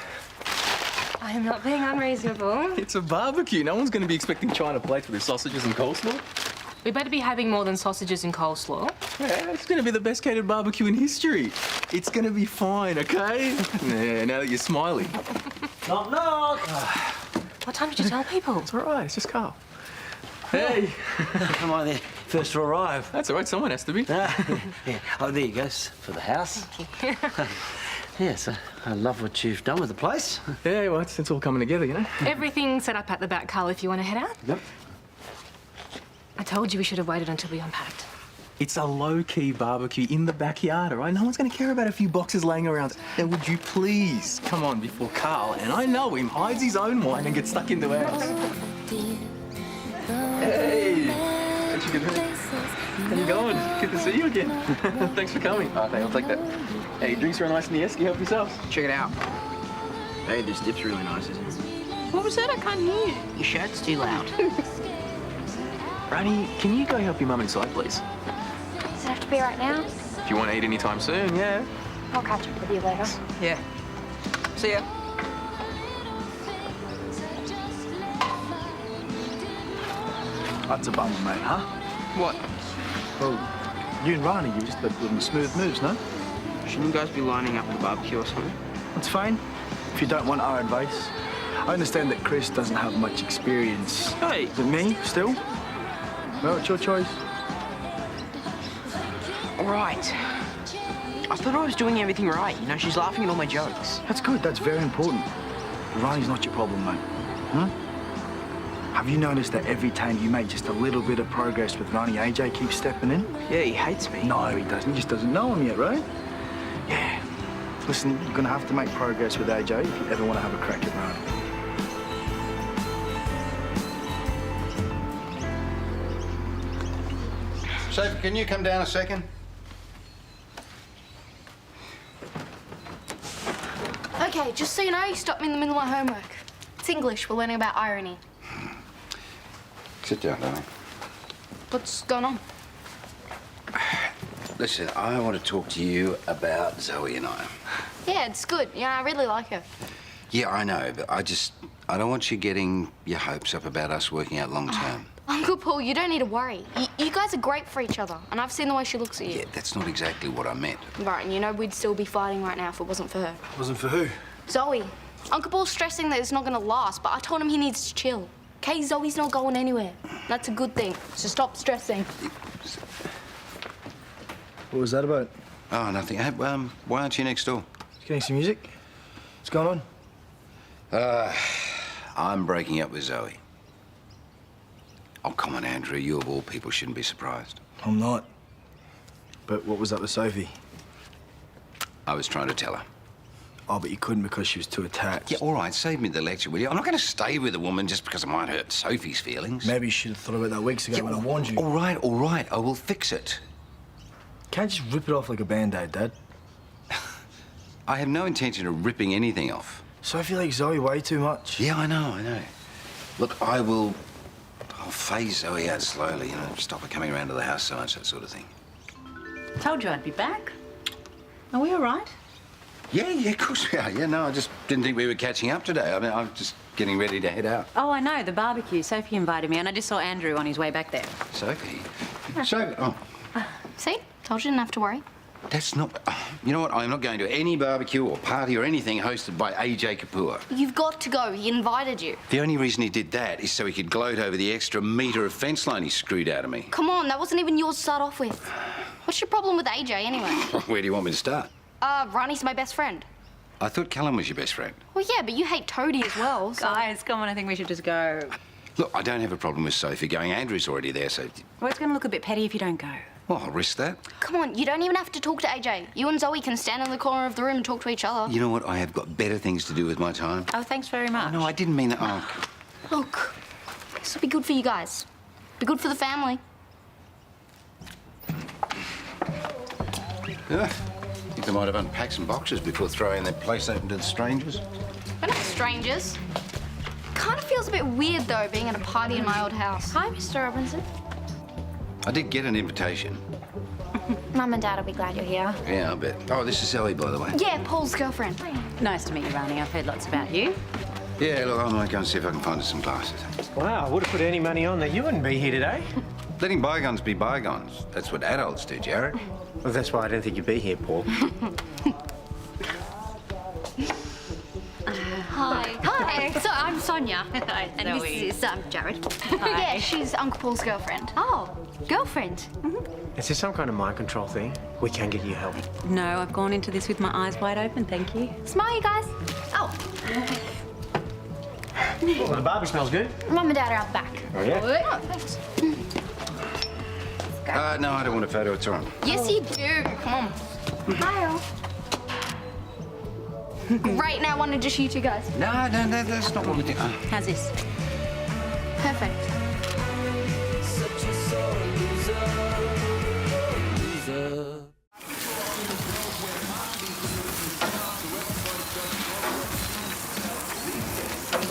I am not being unreasonable. It's a barbecue. No one's going to be expecting China plates with their sausages and coleslaw. We better be having more than sausages and coleslaw. Yeah, it's going to be the best catered barbecue in history. It's going to be fine, okay? Yeah, now that you're smiling. Knock, knock. What time did you tell people? It's all right, it's just Karl. Hey. Am I the first to arrive? That's all right, someone has to be. Yeah. Oh, there you go, for the house. Thank you. Yes, I love what you've done with the place. Yeah, well, it's all coming together, you know? Everything's set up at the back, Karl, if you want to head out. Yep. I told you we should have waited until we unpacked. It's a low-key barbecue in the backyard, all right? No one's going to care about a few boxes laying around. Now, would you please come on before Karl, and I know him, hides his own wine and gets stuck into ours. Hey! How'd you get home? How you going? Good to see you again. Thanks for coming. Okay, I'll take that. Hey, drinks are nice in the esky. Help yourselves. Check it out. Hey, this dip's really nice, isn't it? What was that? I can't hear you. Your shirt's too loud. Rani, can you go help your mum inside, please? Does it have to be right now? If you want to eat any time soon, yeah. I'll catch up with you later. Yeah. See ya. That's a bummer, mate, huh? What? Well, you and Rani, you just got good smooth moves, no? Shouldn't you guys be lining up at the barbecue or something? That's fine. If you don't want our advice. I understand that Chris doesn't have much experience. Hey! Is it me, still? Well, it's your choice. All right. I thought I was doing everything right. You know, she's laughing at all my jokes. That's good. That's very important. Rani's not your problem, mate. Huh? Have you noticed that every time you make just a little bit of progress with Ronnie, AJ keeps stepping in? Yeah, he hates me. No, he doesn't. He just doesn't know him yet, right? Yeah. Listen, you're gonna have to make progress with AJ if you ever want to have a crack at Ronnie. Sophie, can you come down a second? Okay, just so you know, you stopped me in the middle of my homework. It's English. We're learning about irony. Sit down, darling. What's going on? Listen, I want to talk to you about Zoe and I. Yeah, it's good. Yeah, I really like her. Yeah, I know, but I don't want you getting your hopes up about us working out long term. Uncle Paul, you don't need to worry. You guys are great for each other, and I've seen the way she looks at you. Yeah, that's not exactly what I meant. Right, and you know we'd still be fighting right now if it wasn't for her. Wasn't for who? Zoe. Uncle Paul's stressing that it's not gonna last, but I told him he needs to chill. Okay, Zoe's not going anywhere. That's a good thing. So stop stressing. What was that about? Oh, nothing. Hey, why aren't you next door? Getting some music? What's going on? I'm breaking up with Zoe. Oh, come on, Andrew. You of all people shouldn't be surprised. I'm not. But what was up with Sophie? I was trying to tell her. Oh, but you couldn't because she was too attached. Yeah, all right, save me the lecture, will you? I'm not going to stay with a woman just because it might hurt Sophie's feelings. Maybe you should have thought about that weeks ago when I warned you. All right. I will fix it. Can't just rip it off like a Band-Aid, Dad. I have no intention of ripping anything off. Sophie likes Zoe way too much. Yeah, I know. Look, I'll phase Zoe out slowly, you know, stop her coming around to the house so much, that sort of thing. Told you I'd be back. Are we all right? Yeah, of course we are. Yeah, no, I just didn't think we were catching up today. I mean, I'm just getting ready to head out. Oh, I know, the barbecue. Sophie invited me, and I just saw Andrew on his way back there. Sophie? Sophie? Oh. See? Told you didn't have to worry. That's not... You know what? I'm not going to any barbecue or party or anything hosted by AJ Kapoor. You've got to go. He invited you. The only reason he did that is so he could gloat over the extra metre of fence line he screwed out of me. Come on, that wasn't even yours to start off with. What's your problem with AJ, anyway? Where do you want me to start? Ronnie's my best friend. I thought Callum was your best friend. Well, yeah, but you hate Toadie as well, so... Guys, come on, I think we should just go. Look, I don't have a problem with Sophie going. Andrew's already there, so... Well, it's going to look a bit petty if you don't go. Well, I'll risk that. Come on, you don't even have to talk to AJ. You and Zoe can stand in the corner of the room and talk to each other. You know what? I have got better things to do with my time. Oh, thanks very much. No, I didn't mean that. Oh. Look, this will be good for you guys. Be good for the family. Yeah. I think they might have unpacked some boxes before throwing their place open to the strangers. We're not strangers. Kind of feels a bit weird, though, being at a party in my old house. Hi, Mr. Robinson. I did get an invitation. Mum and Dad will be glad you're here. Yeah, I bet. Oh, this is Zoe, by the way. Yeah, Paul's girlfriend. Nice to meet you, Ronnie. I've heard lots about you. Yeah, look, I might go and see if I can find her some glasses. Wow, I would have put any money on that you wouldn't be here today. Letting bygones be bygones. That's what adults do, Jared. Well, that's why I didn't think you'd be here, Paul. Hi. So I'm Sonya. Hi, and Zoe. this is Jared. Yeah, she's Uncle Paul's girlfriend. Oh, girlfriend? Is this some kind of mind control thing? We can get you help. No, I've gone into this with my eyes wide open, thank you. Smile, you guys. Oh. Well, the barbie smells good. Mum and Dad are out back. Oh, yeah? Oh, thanks. No, I don't want a photo. It's all right. Yes, you do. Come on. Hi, all. Great, now I wanted just you two guys. No, that's not what we do. How's this? Perfect.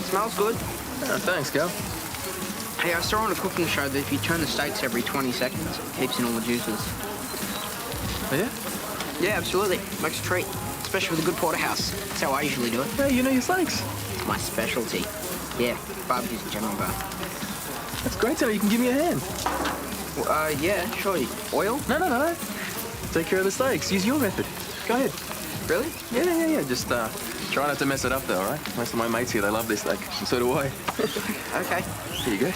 Smells good. Oh, thanks, Cal. Hey, I saw on a cooking show that if you turn the steaks every 20 seconds, it keeps in all the juices. Oh, yeah? Yeah, absolutely. Makes a treat. Especially with a good porterhouse. That's how I usually do it. Hey, you know your steaks. My specialty. Yeah, barbecues and Gemma bar. That's great, so you can give me a hand. Well, yeah, sure. Oil? No. Take care of the steaks. Use your method. Go ahead. Really? Yeah. Just try not to mess it up, though, all right? Most of my mates here, they love this steak, and so do I. Okay. Here you go.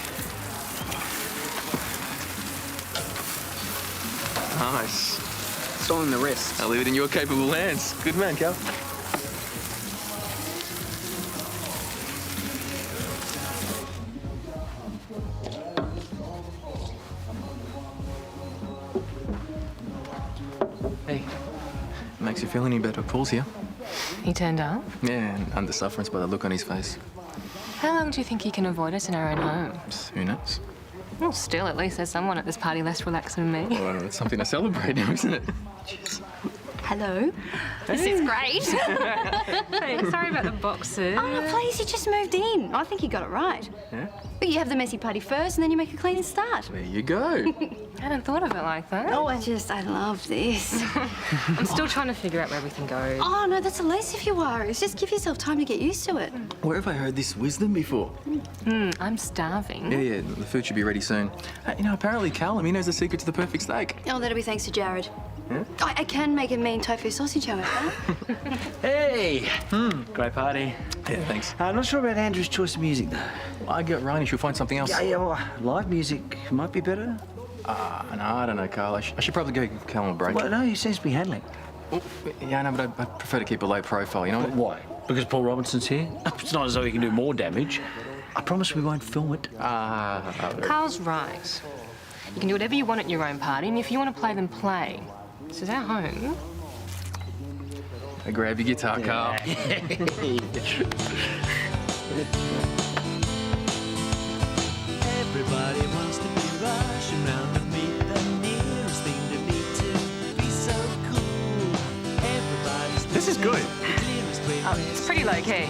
Nice. It's all in the wrist. I'll leave it in your capable hands. Good man, Cal. makes you feel any better, Paul's here. He turned up? Yeah, and under sufferance by the look on his face. How long do you think he can avoid us in our own homes? Who knows? Well, still, at least there's someone at this party less relaxed than me. Well, it's something to celebrate now, isn't it? Hello. This is great. Hey, sorry about the boxes. Oh, no, please, you just moved in. I think you got it right. Yeah? But you have the messy party first and then you make a clean start. There you go. I hadn't thought of it like that. Oh, I love this. I'm still trying to figure out where everything goes. Oh, no, that's the least of your worries. Just give yourself time to get used to it. Where have I heard this wisdom before? I'm starving. Yeah, the food should be ready soon. You know, apparently Callum, he knows the secret to the perfect steak. Oh, that'll be thanks to Jared. Yeah? I can make a mean tofu sausage, however. Hey! Great party. Yeah, thanks. I'm not sure about Andrew's choice of music, though. I get Ryan, she'll find something else. Yeah, well, live music might be better. No, I don't know, Karl. I should probably go give Callum a break. Well, no, he seems to be handling. Oh, yeah, I know, but I prefer to keep a low profile, you know? But why? Because Paul Robinson's here? It's not as though he can do more damage. I promise we won't film it. Carl's right. You can do whatever you want at your own party, and if you want to play, then play. This is our home. Hey, grab your guitar, Karl. Everybody wants to be rushing round to meet the nearest thing to meet to be so cool. Everybody's This is good. Oh, it's pretty low-key.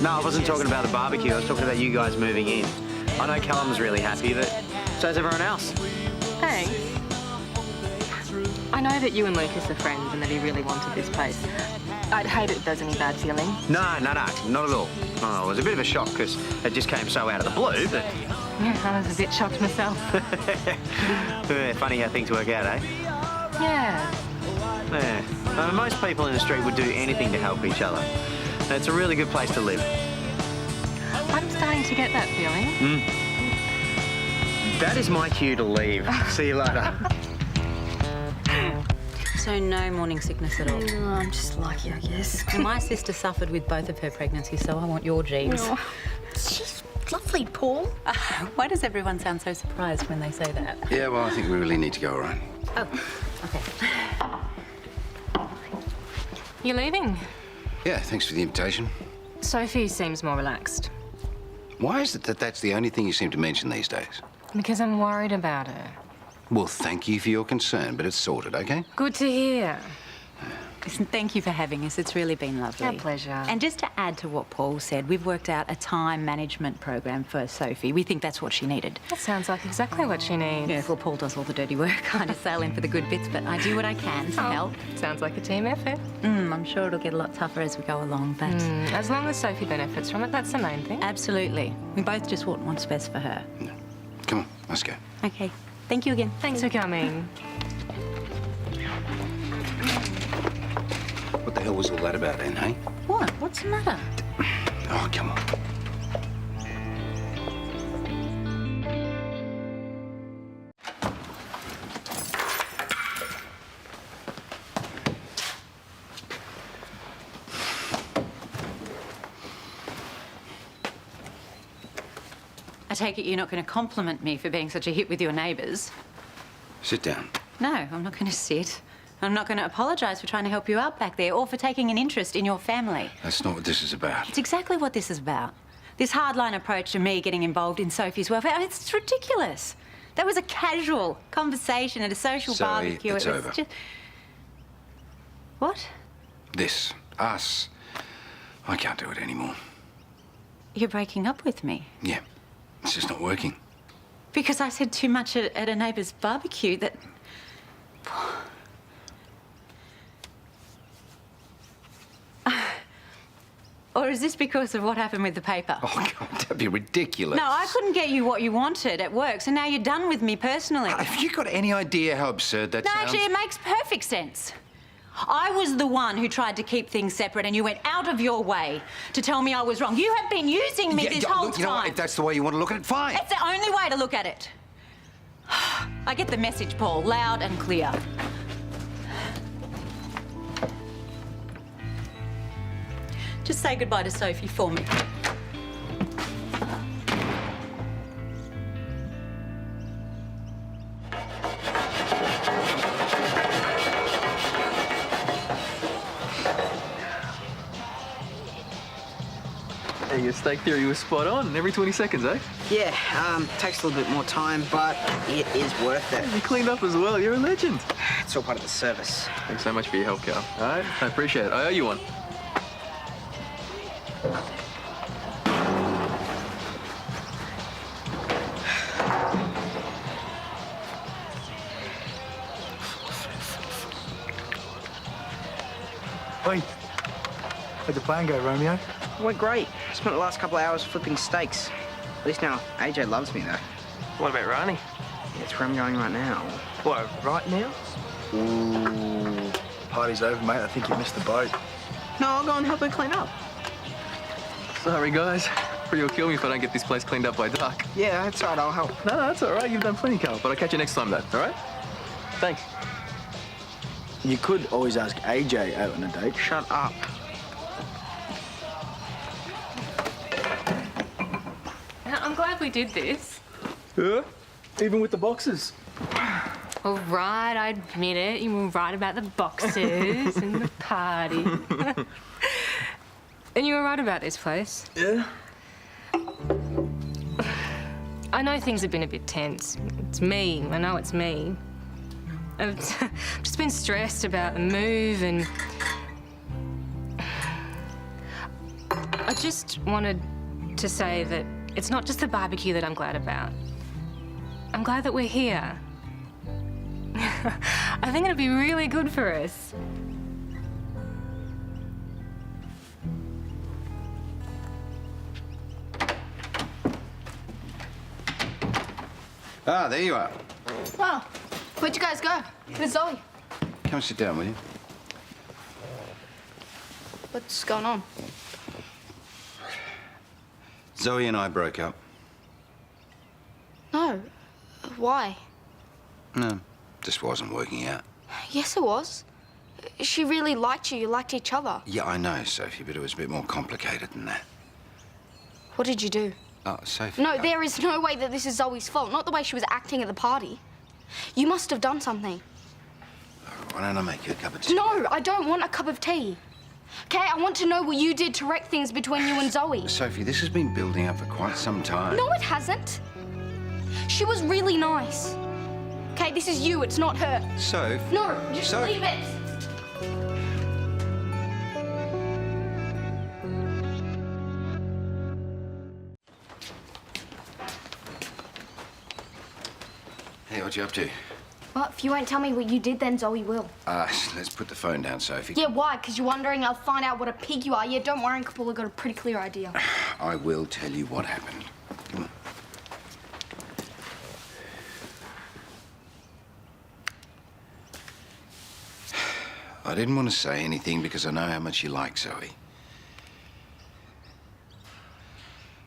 No, I wasn't talking about the barbecue. I was talking about you guys moving in. I know Callum's really happy, but so's everyone else. Hey. I know that you and Lucas are friends and that he really wanted this place. I'd hate it if there's any bad feeling. No, not at all. Oh, it was a bit of a shock because it just came so out of the blue, but... Yeah, I was a bit shocked myself. Yeah, funny how things work out, eh? Yeah. Yeah. Most people in the street would do anything to help each other. It's a really good place to live. I'm starting to get that feeling. That is my cue to leave. See you later. So no morning sickness at all? No, I'm just lucky, I guess. Well, my sister suffered with both of her pregnancies, so I want your genes. Oh, she's lovely, Paul. Why does everyone sound so surprised when they say that? Yeah, well, I think we really need to go, all right? Oh, okay. You leaving? Yeah, thanks for the invitation. Sophie seems more relaxed. Why is it that that's the only thing you seem to mention these days? Because I'm worried about her. Well, thank you for your concern, but it's sorted, okay? Good to hear. Listen, thank you for having us. It's really been lovely. Our pleasure. And just to add to what Paul said, we've worked out a time management program for Sophie. We think that's what she needed. That sounds like exactly what she needs. Yeah, well, Paul does all the dirty work. I just sail in for the good bits, but I do what I can to help. Sounds like a team effort. I'm sure it'll get a lot tougher as we go along, but... As long as Sophie benefits from it, that's the main thing. Absolutely. We both just want what's best for her. Come on, let's go. Okay. Thank you again. Thanks for coming. What the hell was all that about then, hey? What? What's the matter? Oh, come on. I take it you're not going to compliment me for being such a hit with your neighbours. Sit down. No, I'm not going to sit. I'm not going to apologise for trying to help you out back there or for taking an interest in your family. That's not what this is about. It's exactly what this is about. This hardline approach to me getting involved in Sophie's welfare, it's ridiculous. That was a casual conversation at a social barbecue. It's over. Just... What? This. Us. I can't do it anymore. You're breaking up with me? Yeah. It's just not working. Because I said too much at a neighbour's barbecue that... Or is this because of what happened with the paper? Oh, God, that'd be ridiculous. No, I couldn't get you what you wanted at work, so now you're done with me personally. Have you got any idea how absurd that No, sounds? actually, it makes perfect sense. I was the one who tried to keep things separate, and you went out of your way to tell me I was wrong. You have been using me this whole look, you know time. what? If that's the way you want to look at it, fine. It's the only way to look at it. I get the message, Paul, loud and clear. Just say goodbye to Sophie for me. Hey, your steak theory was spot on. Every 20 seconds, eh? Yeah, takes a little bit more time, but it is worth it. You cleaned up as well. You're a legend. It's all part of the service. Thanks so much for your help, Karl. All right? I appreciate it. I owe you one. Oi, how'd the plan go, Romeo? It went great. Spent the last couple of hours flipping steaks. At least now AJ loves me, though. What about Rani? Yeah, it's where I'm going right now. What, right now? Ooh, party's over, mate. I think you missed the boat. No, I'll go and help her clean up. Sorry, guys. You'll kill me if I don't get this place cleaned up by dark. Yeah, that's all right. I'll help. No, that's all right. You've done plenty, Karl. But I'll catch you next time, though. All right? Thanks. You could always ask AJ out on a date. Shut up. I'm glad we did this. Yeah? Even with the boxes. All right, I admit it. You were right about the boxes and the party. And you were right about this place. Yeah? I know things have been a bit tense. It's me. I know it's me. I've just been stressed about the move and... I just wanted to say that it's not just the barbecue that I'm glad about. I'm glad that we're here. I think it'd be really good for us. Ah, there you are. Oh, where'd you guys go? Where's Zoe? Come sit down, will you? What's going on? Zoe and I broke up. No. Why? No, just wasn't working out. Yes, it was. She really liked you. You liked each other. Yeah, I know, Sophie, but it was a bit more complicated than that. What did you do? Oh, Sophie. No, there is no way that this is Zoe's fault. Not the way she was acting at the party. You must have done something. Why don't I make you a cup of tea? No, I don't want a cup of tea. Okay, I want to know what you did to wreck things between you and Zoe. Sophie, this has been building up for quite some time. No, it hasn't. She was really nice. Okay, this is you, it's not her. Soph? No, just Soph. leave it. Hey, what you up to? Well, if you won't tell me what you did, then Zoe will. Let's put the phone down, Sophie. Yeah, why? Because you're wondering I'll find out what a pig you are. Yeah, don't worry, Kapula got a pretty clear idea. I will tell you what happened. Come on. I didn't want to say anything because I know how much you like Zoe.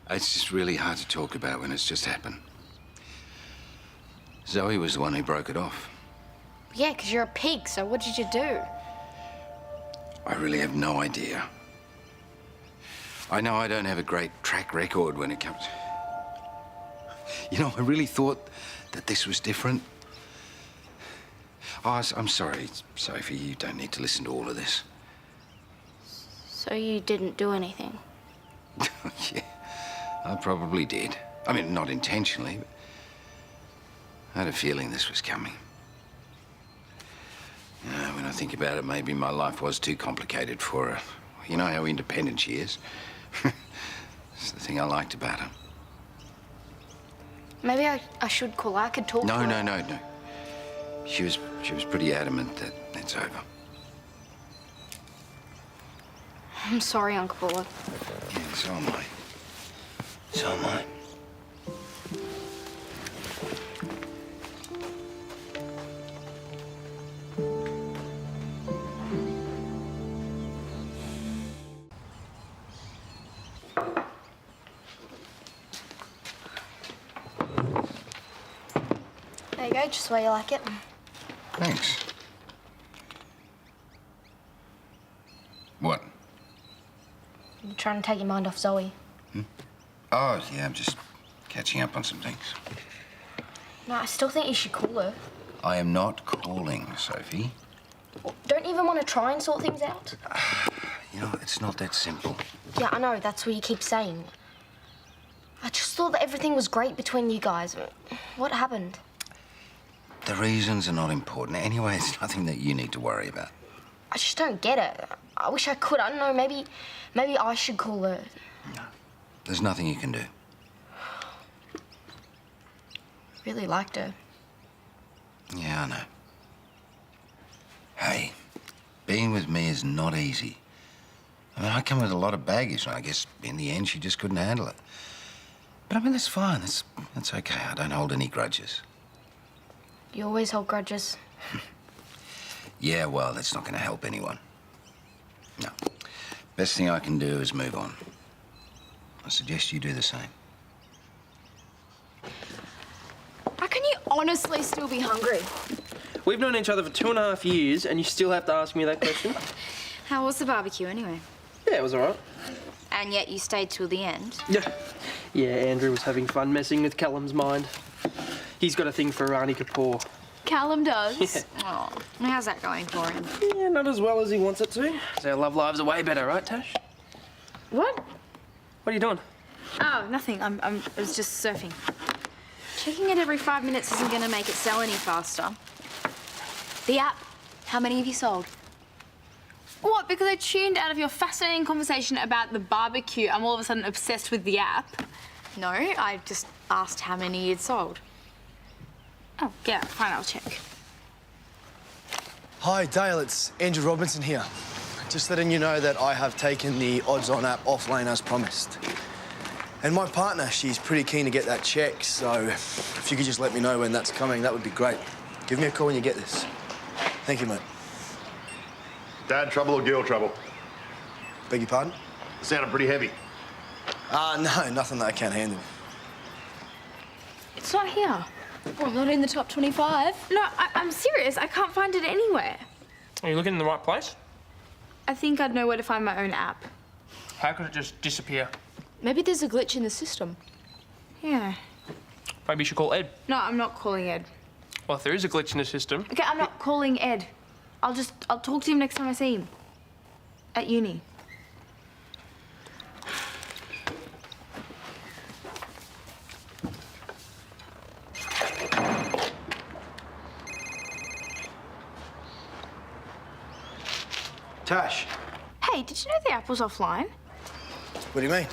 It's just really hard to talk about when it's just happened. Zoe was the one who broke it off. Yeah, because you're a pig, so what did you do? I really have no idea. I know I don't have a great track record when it comes... You know, I really thought that this was different. Oh, I'm sorry, Sophie, you don't need to listen to all of this. So you didn't do anything? Yeah, I probably did. I mean, not intentionally, but I had a feeling this was coming. You know, when I think about it, maybe my life was too complicated for her. You know how independent she is. It's the thing I liked about her. Maybe I should call her. I could talk to her. No. She was pretty adamant that it's over. I'm sorry, Uncle Buller. Yeah, so am I. So am I. There you go, just the way you like it. Thanks. What? You're trying to take your mind off Zoe. Oh, yeah, I'm just catching up on some things. No, I still think you should call her. I am not calling, Sophie. Don't even want to try and sort things out? You know, it's not that simple. Yeah, I know, that's what you keep saying. I just thought that everything was great between you guys. What happened? The reasons are not important. Anyway, it's nothing that you need to worry about. I just don't get it. I wish I could. I don't know, maybe I should call her. No. There's nothing you can do. Really liked her. Yeah, I know. Hey, being with me is not easy. I mean, I come with a lot of baggage, and I guess in the end she just couldn't handle it. But I mean, that's fine. That's okay. I don't hold any grudges. You always hold grudges. Yeah, well, that's not going to help anyone. No. Best thing I can do is move on. I suggest you do the same. How can you honestly still be hungry? We've known each other for 2.5 years, and you still have to ask me that question? How was the barbecue anyway? Yeah, it was all right. And yet you stayed till the end? Yeah, Andrew was having fun messing with Callum's mind. He's got a thing for Rani Kapoor. Callum does? Yeah. Oh, how's that going for him? Yeah, not as well as he wants it to. So our love lives are way better, right, Tash? What? What are you doing? Oh, nothing. I was just surfing. Checking it every 5 minutes isn't going to make it sell any faster. The app, how many have you sold? What, because I tuned out of your fascinating conversation about the barbecue, I'm all of a sudden obsessed with the app? No, I just asked how many you'd sold. Oh, yeah, fine, I'll check. Hi, Dale, it's Andrew Robinson here. Just letting you know that I have taken the odds-on app offline as promised. And my partner, she's pretty keen to get that check, so if you could just let me know when that's coming, that would be great. Give me a call when you get this. Thank you, mate. Dad trouble or girl trouble? Beg your pardon? It sounded pretty heavy. No, nothing that I can't handle. It's not here. Well, not in the top 25. No, I'm serious. I can't find it anywhere. Are you looking in the right place? I think I'd know where to find my own app. How could it just disappear? Maybe there's a glitch in the system. Yeah. Maybe you should call Ed. No, I'm not calling Ed. Well, if there is a glitch in the system... Okay, I'm not calling Ed. I'll talk to him next time I see him. At uni. Tash. Hey, did you know the app was offline? What do you mean?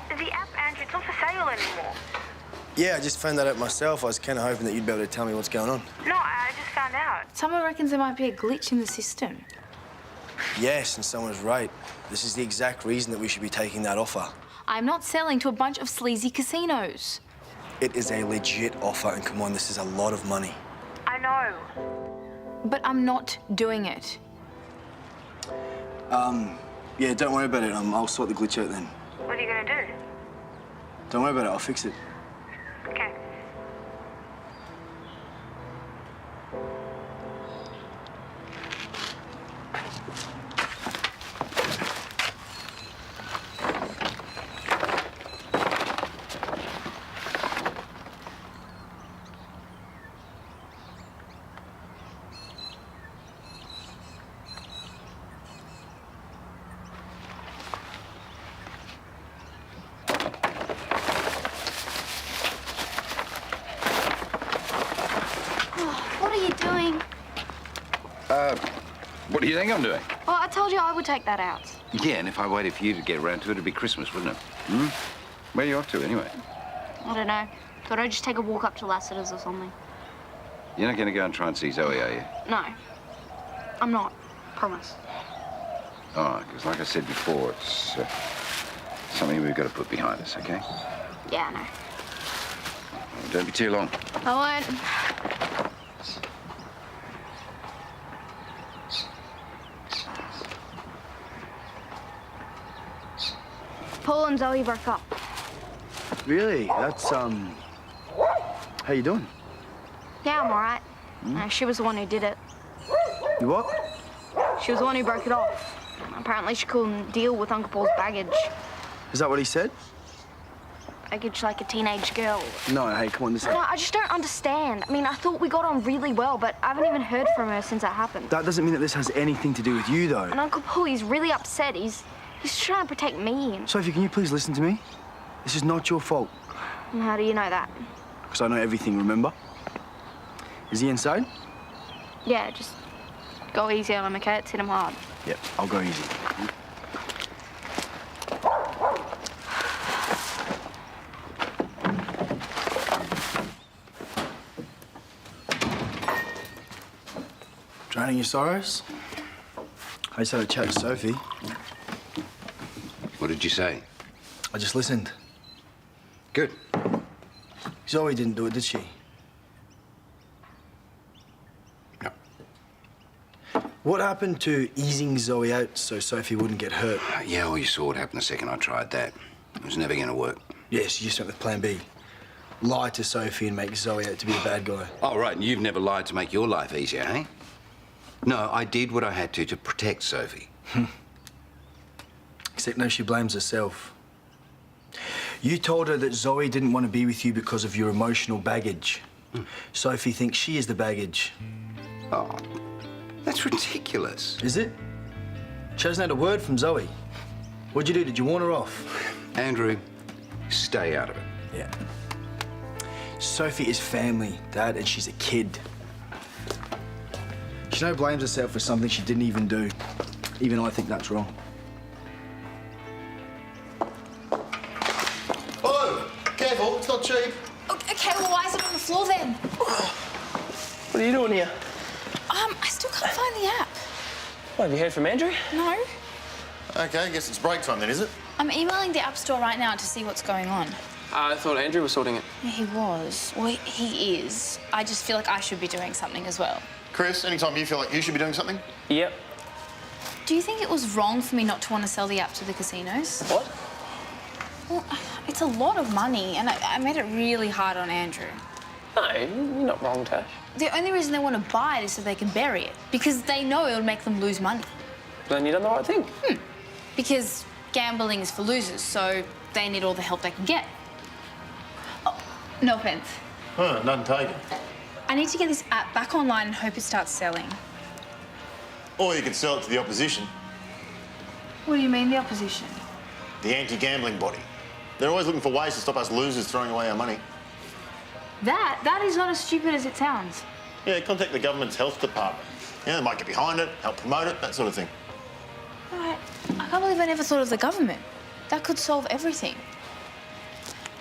The app, Andrew, it's not for sale anymore. Yeah, I just found that out myself. I was kind of hoping that you'd be able to tell me what's going on. No, I just found out. Someone reckons there might be a glitch in the system. Yes, and someone's right. This is the exact reason that we should be taking that offer. I'm not selling to a bunch of sleazy casinos. It is a legit offer, and come on, this is a lot of money. I know. But I'm not doing it. Yeah, don't worry about it. I'll sort the glitch out then. What are you gonna do? Don't worry about it. I'll fix it. Okay. What do you think I'm doing? Well, I told you I would take that out. Yeah, and if I waited for you to get around to it, it'd be Christmas, wouldn't it? Hmm? Where are you off to, anyway? I don't know. Thought I'd just take a walk up to Lassiter's or something. You're not going to go and try and see Zoe, are you? No. I'm not. Promise. Oh, because like I said before, it's something we've got to put behind us, okay? Yeah, I know. Well, don't be too long. I won't. Paul and Zoe broke up. Really? That's, How you doing? Yeah, I'm all right. She was the one who did it. You what? She was the one who broke it off. Apparently she couldn't deal with Uncle Paul's baggage. Is that what he said? Baggage like a teenage girl. No, hey, come on, this... No, I just don't understand. I mean, I thought we got on really well, but I haven't even heard from her since that happened. That doesn't mean that this has anything to do with you, though. And Uncle Paul, he's really upset. He's trying to protect me. Sophie, can you please listen to me? This is not your fault. And how do you know that? Because I know everything, remember? Is he inside? Yeah, just go easy on him, okay? It's hit him hard. Yep, I'll go easy. Drowning your sorrows? I just had a chat with Sophie. What did you say? I just listened. Good. Zoe didn't do it, did she? No. What happened to easing Zoe out so Sophie wouldn't get hurt? Yeah, well, you saw what happened the second I tried that. It was never going to work. Yes, you just went with plan B. Lie to Sophie and make Zoe out to be a bad guy. Oh, right, and you've never lied to make your life easier, eh? No, I did what I had to protect Sophie. Except now she blames herself. You told her that Zoe didn't want to be with you because of your emotional baggage. Sophie thinks she is the baggage. Oh, that's ridiculous. Is it? She hasn't had a word from Zoe. What'd you do? Did you warn her off? Andrew, stay out of it. Yeah. Sophie is family, Dad, and she's a kid. She now blames herself for something she didn't even do. Even I think that's wrong. Oh, careful, it's not cheap. Okay, well, why is it on the floor then? What are you doing here? I still can't find the app. What, have you heard from Andrew? No. Okay, I guess it's break time then, is it? I'm emailing the App Store right now to see what's going on. I thought Andrew was sorting it. Yeah, he was. Well, he is. I just feel like I should be doing something as well. Chris, anytime you feel like you should be doing something? Yep. Do you think it was wrong for me not to want to sell the app to the casinos? What? Well, it's a lot of money, and I made it really hard on Andrew. No, you're not wrong, Tash. The only reason they want to buy it is so they can bury it, because they know it'll make them lose money. Then you done the right thing. Because gambling is for losers, so they need all the help they can get. Oh, no offense. Huh, none taken. I need to get this app back online and hope it starts selling. Or you could sell it to the opposition, What do you mean, the opposition? the anti-gambling body. They're always looking for ways to stop us losers throwing away our money. That is not as stupid as it sounds. Yeah, contact the government's health department. Yeah, they might get behind it, help promote it, that sort of thing. Right. I can't believe I never thought of the government. That could solve everything.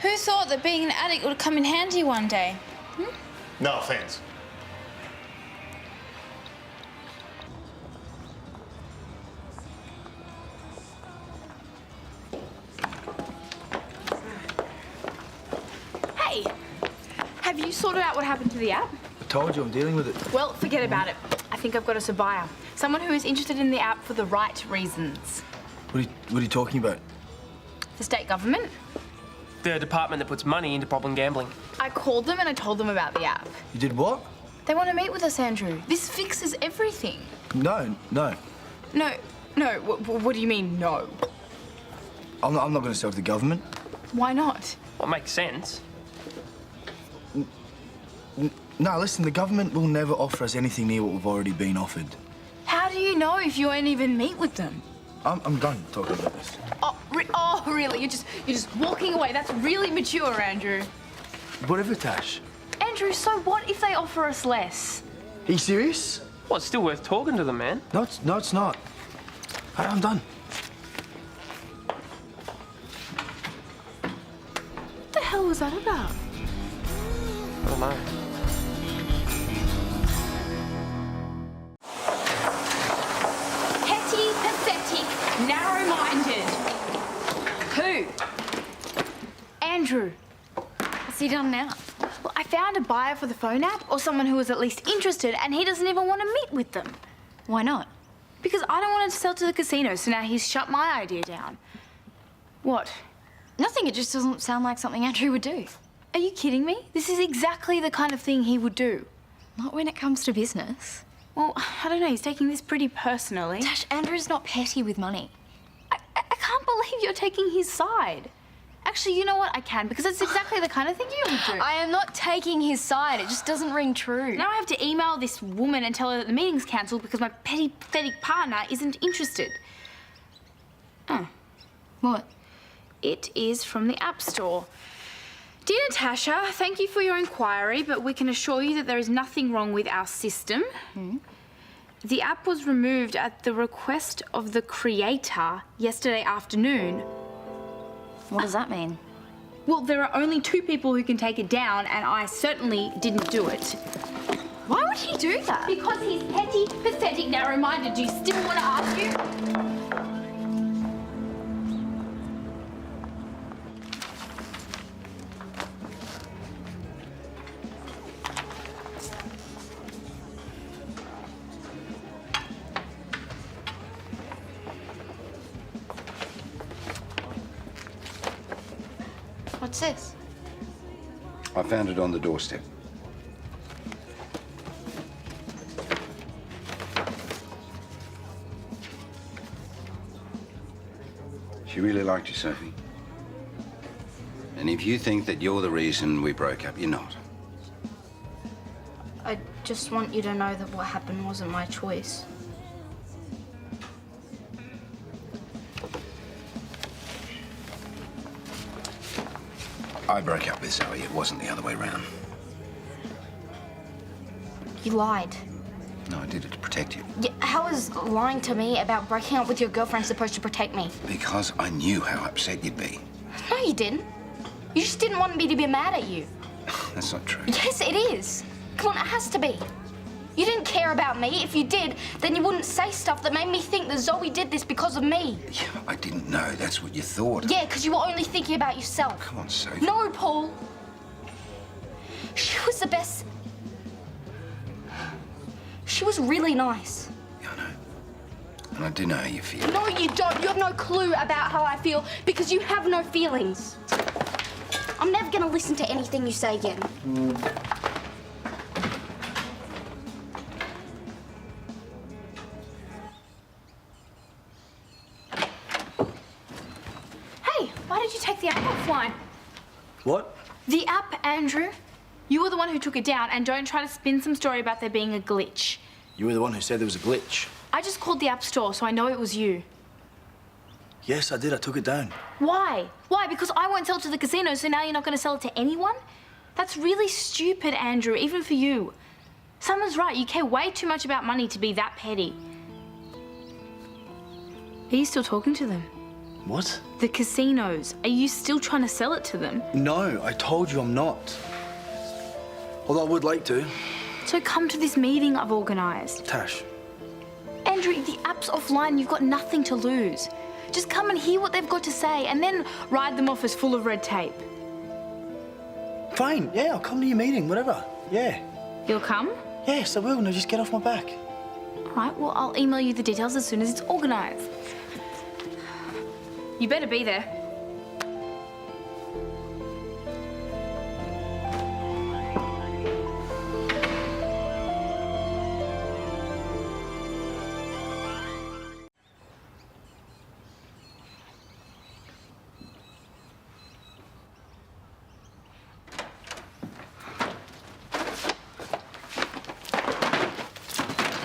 Who thought that being an addict would come in handy one day? No offence. Hey, have you sorted out what happened to the app? I told you I'm dealing with it. Well, forget about it. I think I've got us a buyer. Someone who is interested in the app for the right reasons. What are you talking about? The state government. The department that puts money into problem gambling. I called them and I told them about the app. You did what? They want to meet with us, Andrew. This fixes everything. No. No. What do you mean, no? I'm not going to sell to the government. Why not? Well, it makes sense. No, listen, the government will never offer us anything near what we've already been offered. How do you know if you won't even meet with them? I'm done talking about this. Oh, really? You're just walking away. That's really mature, Andrew. Whatever, Tash. Andrew, so what if they offer us less? Are you serious? Well, it's still worth talking to them, man. No, it's not. I'm done. What the hell was that about? I don't know. Petty, pathetic, narrow-minded. Who? Andrew. What's he done now? Well, I found a buyer for the phone app, or someone who was at least interested, and he doesn't even want to meet with them. Why not? Because I don't want it to sell to the casino, so now he's shut my idea down. What? Nothing, it just doesn't sound like something Andrew would do. Are you kidding me? This is exactly the kind of thing he would do. Not when it comes to business. Well, I don't know, he's taking this pretty personally. Tash, Andrew's not petty with money. I can't believe you're taking his side. Actually, you know what? I can, because it's exactly the kind of thing you would do. I am not taking his side. It just doesn't ring true. Now I have to email this woman and tell her that the meeting's cancelled because my petty, pathetic partner isn't interested. Oh. What? It is from the App Store. Dear Natasha, thank you for your inquiry, but we can assure you that there is nothing wrong with our system. The app was removed at the request of the creator yesterday afternoon. What does that mean? Well, there are only 2 people who can take it down, and I certainly didn't do it. Why would he do that? Because he's petty, pathetic, narrow-minded. Do you still want to argue? What's this? I found it on the doorstep. She really liked you, Sophie. And if you think that you're the reason we broke up, you're not. I just want you to know that what happened wasn't my choice. I broke up with Zoe. It wasn't the other way round. You lied. No, I did it to protect you. Yeah, how is lying to me about breaking up with your girlfriend supposed to protect me? Because I knew how upset you'd be. No, you didn't. You just didn't want me to be mad at you. That's not true. Yes, it is. Come on, it has to be. You didn't care about me. If you did, then you wouldn't say stuff that made me think that Zoe did this because of me. Yeah, I didn't know. That's what you thought. Yeah, because you were only thinking about yourself. Come on, Sophie. No, Paul. She was the best. She was really nice. And I do know how you feel. No, you don't. You have no clue about how I feel because you have no feelings. I'm never going to listen to anything you say again. Hey, why did you take the app offline? What? The app, Andrew. You were the one who took it down, and don't try to spin some story about there being a glitch. You were the one who said there was a glitch. I just called the App Store, so I know it was you. Yes, I did. I took it down. Why? Why? Because I won't sell it to the casino, so now you're not going to sell it to anyone? That's really stupid, Andrew, even for you. Someone's right. You care way too much about money to be that petty. Are you still talking to them? What? The casinos. Are you still trying to sell it to them? No, I told you I'm not. Although I would like to. So come to this meeting I've organised. Tash. Andrew, the app's offline. You've got nothing to lose. Just come and hear what they've got to say and then ride them off as full of red tape. Fine, yeah, I'll come to your meeting, whatever. Yeah. You'll come? Yes, I will. Now just get off my back. All right, well, I'll email you the details as soon as it's organised. You better be there.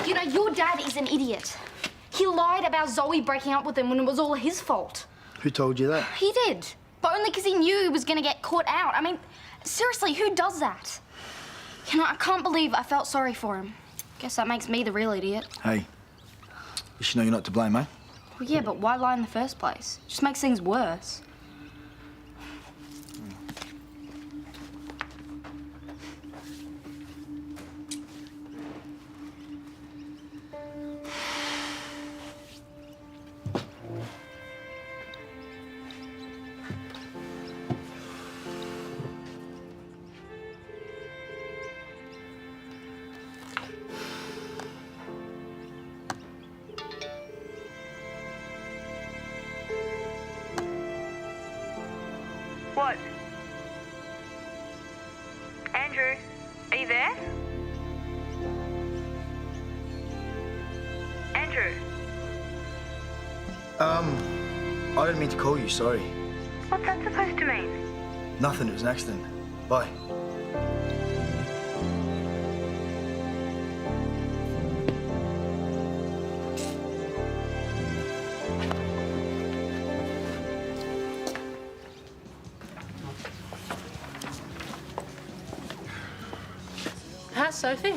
You know, your dad is an idiot. He lied about Zoe breaking up with him when it was all his fault. Who told you that? He did. But only because he knew he was going to get caught out. I mean, seriously, who does that? You know, I can't believe I felt sorry for him. Guess that makes me the real idiot. Hey, you should know you're not to blame, eh? Well, yeah, but why lie in the first place? Just makes things worse. What? Andrew, are you there? Andrew? I didn't mean to call you, sorry. What's that supposed to mean? Nothing, it was an accident. Bye. Sophie.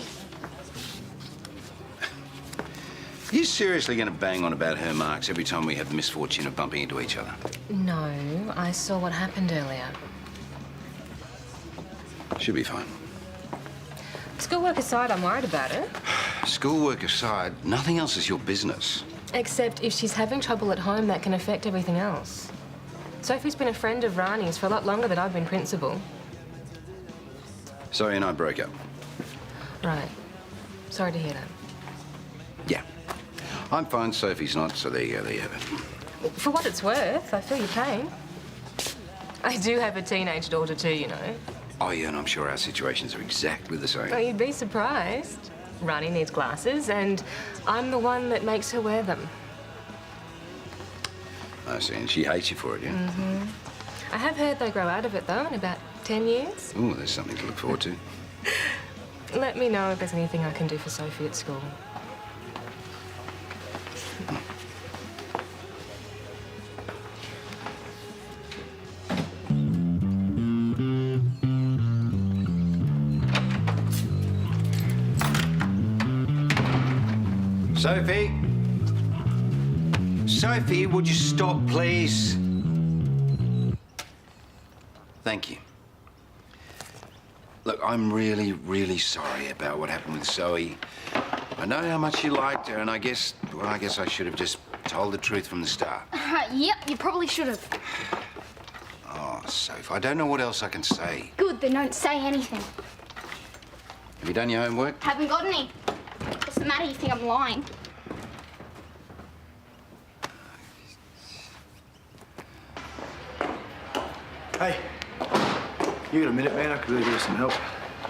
Are you seriously going to bang on about her marks every time we have the misfortune of bumping into each other? No, I saw what happened earlier. She'll be fine. Schoolwork aside, I'm worried about her. Schoolwork aside, nothing else is your business. Except if she's having trouble at home, that can affect everything else. Sophie's been a friend of Rani's for a lot longer than I've been principal. Zoe and I broke up. Right. Sorry to hear that. Yeah. I'm fine, Sophie's not, so there you go, there you have it. For what it's worth, I feel your pain. I do have a teenage daughter too, you know. Oh, yeah, and I'm sure our situations are exactly the same. Oh, you'd be surprised. Rani needs glasses, and I'm the one that makes her wear them. I see, and she hates you for it, yeah? Mm-hmm. I have heard they grow out of it, though, in about 10 years. Oh, there's something to look forward to. Let me know if there's anything I can do for Sophie at school. Sophie? Sophie, would you stop, please? Thank you. Look, I'm really, really sorry about what happened with Zoe. I know how much you liked her, and I guess I should have just told the truth from the start. Yep, you probably should have. Oh, Soph, I don't know what else I can say. Good, then don't say anything. Have you done your homework? Haven't got any. What's the matter? You think I'm lying? Hey, you got a minute, man? I could really do with some help.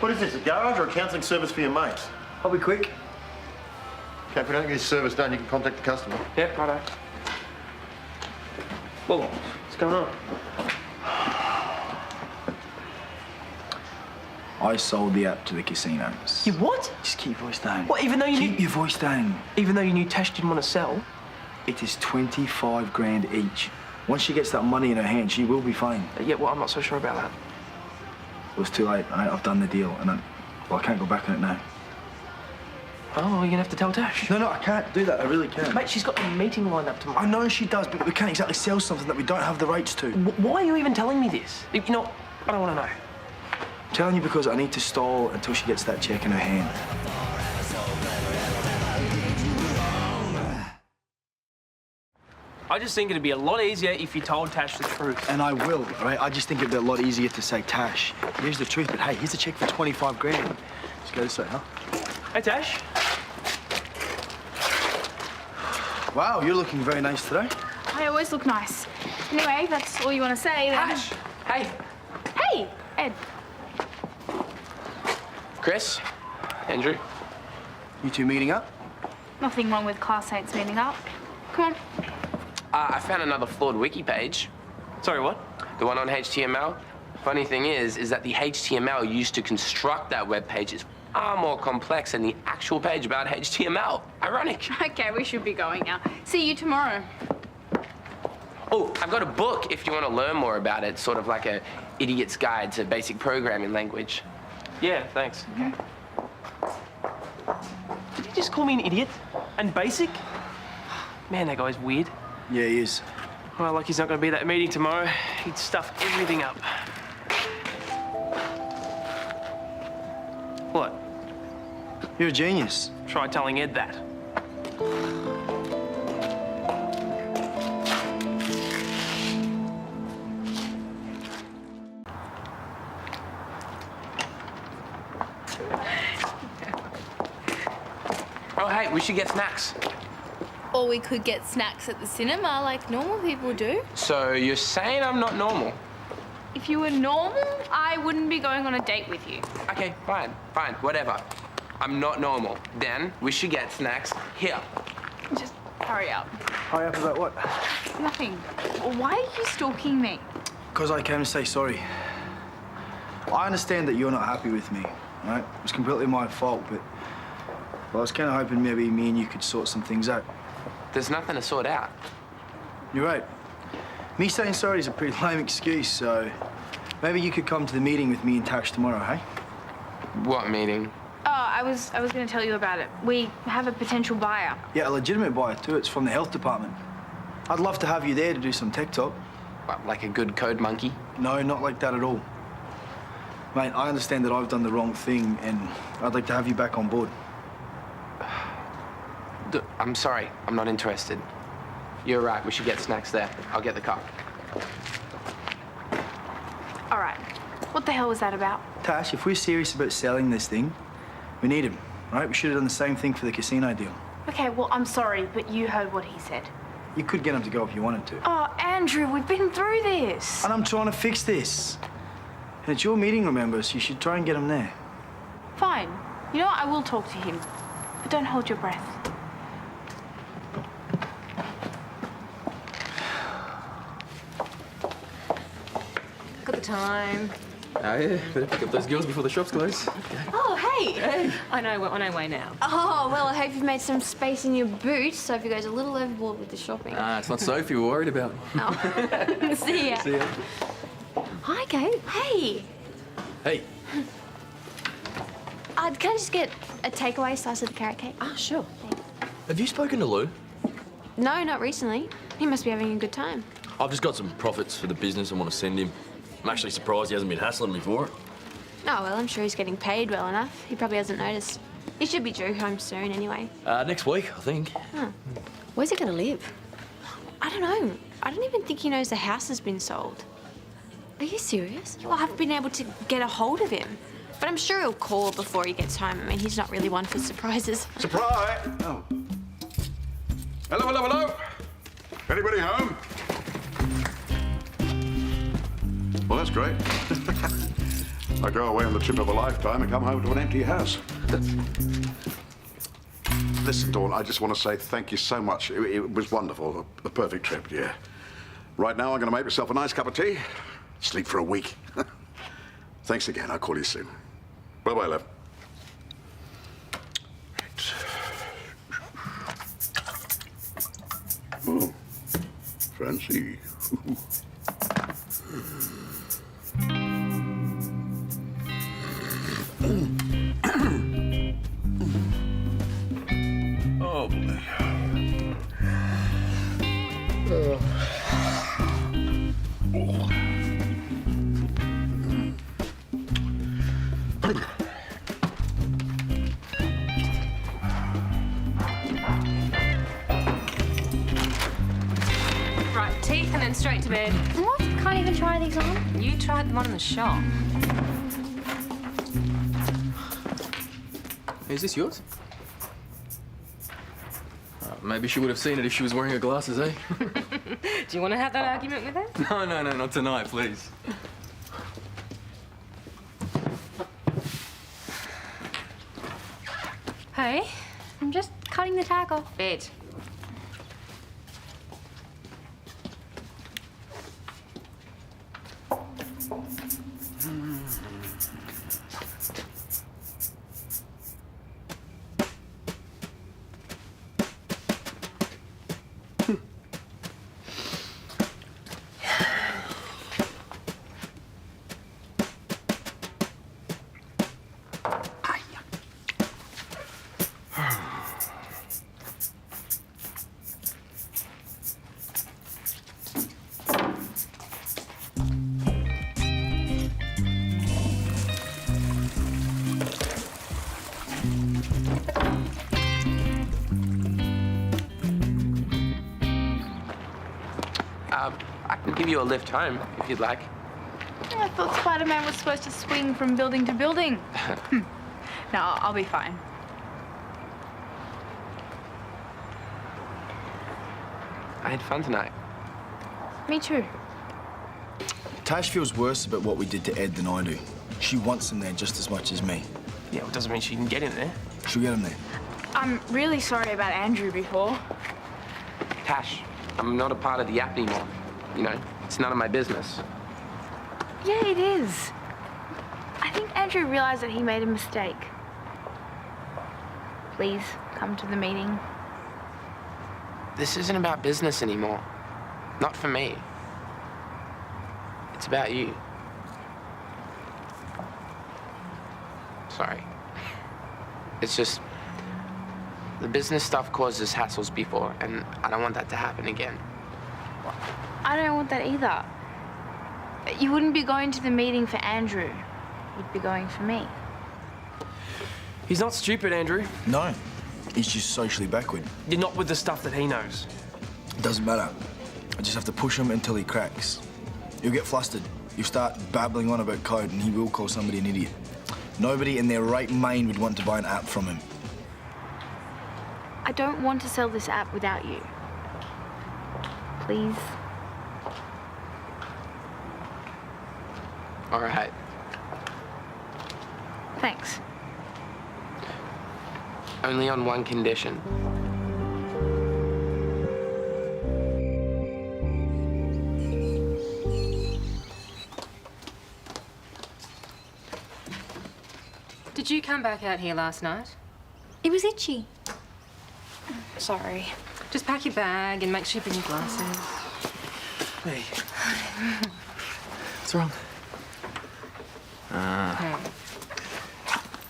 What is this, a garage or a counselling service for your mates? I'll be quick. Okay, if we don't get this service done, you can contact the customer. Yep, righto. Well, what's going on? I sold the app to the casinos. You what? Just keep your voice down. What, even though you Keep your voice down. Even though you knew Tash didn't want to sell? It is 25 grand each. Once she gets that money in her hand, she will be fine. Yeah, well, I'm not so sure about that. It was too late. I've done the deal, and I can't go back on it now. Oh, well, you're gonna have to tell Tash. No, I can't do that. I really can't. Mate, she's got a meeting lined up tomorrow. I know she does, but we can't exactly sell something that we don't have the rights to. Why are you even telling me this? You know, I don't want to know. I'm telling you because I need to stall until she gets that check in her hand. I just think it'd be a lot easier if you told Tash the truth. And I will, all right? I just think it'd be a lot easier to say, Tash, here's the truth, but hey, here's a check for 25 grand. Just go this way, huh? Hey, Tash. Wow, you're looking very nice today. I always look nice. Anyway, that's all you want to say, then. Tash! Hey. Hey, Ed. Chris. Andrew. You two meeting up? Nothing wrong with classmates meeting up. Come on. I found another flawed wiki page. Sorry, what? The one on HTML. Funny thing is that the HTML used to construct that web page is far more complex than the actual page about HTML. Ironic. Okay, we should be going now. See you tomorrow. Oh, I've got a book if you want to learn more about it. Sort of like a idiot's guide to basic programming language. Yeah, thanks. Okay. Did you just call me an idiot? And basic? Man, that guy's weird. Yeah, he is. Well, like he's not going to be at that meeting tomorrow. He'd stuff everything up. What? You're a genius. Try telling Ed that. Oh, hey, we should get snacks. Or we could get snacks at the cinema like normal people do. So you're saying I'm not normal? If you were normal, I wouldn't be going on a date with you. Okay, fine, whatever. I'm not normal. Then we should get snacks here. Just hurry up. Hurry up about what? Nothing. Why are you stalking me? Because I came to say sorry. I understand that you're not happy with me, right? It was completely my fault, but I was kind of hoping maybe me and you could sort some things out. There's nothing to sort out. You're right. Me saying sorry is a pretty lame excuse, so maybe you could come to the meeting with me and Tash tomorrow, hey? What meeting? I was going to tell you about it. We have a potential buyer. Yeah, a legitimate buyer too. It's from the health department. I'd love to have you there to do some tech talk. What, like a good code monkey? No, not like that at all. Mate, I understand that I've done the wrong thing, and I'd like to have you back on board. I'm sorry, I'm not interested. You're right, we should get snacks there. I'll get the car. All right. What the hell was that about? Tash, if we're serious about selling this thing, we need him, right? We should have done the same thing for the casino deal. Okay, well, I'm sorry, but you heard what he said. You could get him to go if you wanted to. Oh, Andrew, we've been through this. And I'm trying to fix this. And it's your meeting, remember, so you should try and get him there. Fine. You know what? I will talk to him. But don't hold your breath. Look at the time. Oh, yeah. Better pick up those girls before the shops close. Oh, hey! I know, we're on our way now. Oh, well, I hope you've made some space in your boots. Sophie goes a little overboard with the shopping. It's not Sophie we're worried about. Oh. See ya. See ya. Hi, Kate. Hey. Hey. Can I just get a takeaway slice of the carrot cake? Ah, sure. Thanks. Have you spoken to Lou? No, not recently. He must be having a good time. I've just got some profits for the business I want to send him. I'm actually surprised he hasn't been hassling me for it. Oh, well, I'm sure he's getting paid well enough. He probably hasn't noticed. He should be due home soon anyway. Next week, I think. Huh. Where's he going to live? I don't know. I don't even think he knows the house has been sold. Are you serious? Well, I haven't been able to get a hold of him. But I'm sure he'll call before he gets home. I mean, he's not really one for surprises. Surprise! Oh. Hello, hello, hello! Anybody home? Well, that's great. I go away on the trip of a lifetime and come home to an empty house. Listen, Dawn, I just want to say thank you so much. It was wonderful. A perfect trip, yeah. Right now, I'm going to make myself a nice cup of tea, sleep for a week. Thanks again. I'll call you soon. Bye-bye, love. Oh, fancy. Oh, boy. Right, teeth and then straight to bed. What? Can't even try these on? You tried the one in the shop. Is this yours? Maybe she would have seen it if she was wearing her glasses, eh? Do you want to have that argument with her? No, not tonight, please. Hey, I'm just cutting the tag off. bed. I can give you a lift home, if you'd like. I thought Spider-Man was supposed to swing from building to building. No, I'll be fine. I had fun tonight. Me too. Tash feels worse about what we did to Ed than I do. She wants him there just as much as me. Yeah, well, it doesn't mean she can get in there. She'll get him there. I'm really sorry about Andrew before. Tash, I'm not a part of the app anymore. You know, it's none of my business. Yeah, it is. I think Andrew realized that he made a mistake. Please come to the meeting. This isn't about business anymore. Not for me. It's about you. Sorry. It's just the business stuff causes hassles before, and I don't want that to happen again. I don't want that either. You wouldn't be going to the meeting for Andrew. You'd be going for me. He's not stupid, Andrew. No, he's just socially backward. You're not with the stuff that he knows. It doesn't matter. I just have to push him until he cracks. He'll get flustered. You'll start babbling on about code and he will call somebody an idiot. Nobody in their right mind would want to buy an app from him. I don't want to sell this app without you. Please. All right. Thanks. Only on one condition. Did you come back out here last night? It was itchy. Sorry. Just pack your bag and make sure you bring your glasses. Hey. What's wrong?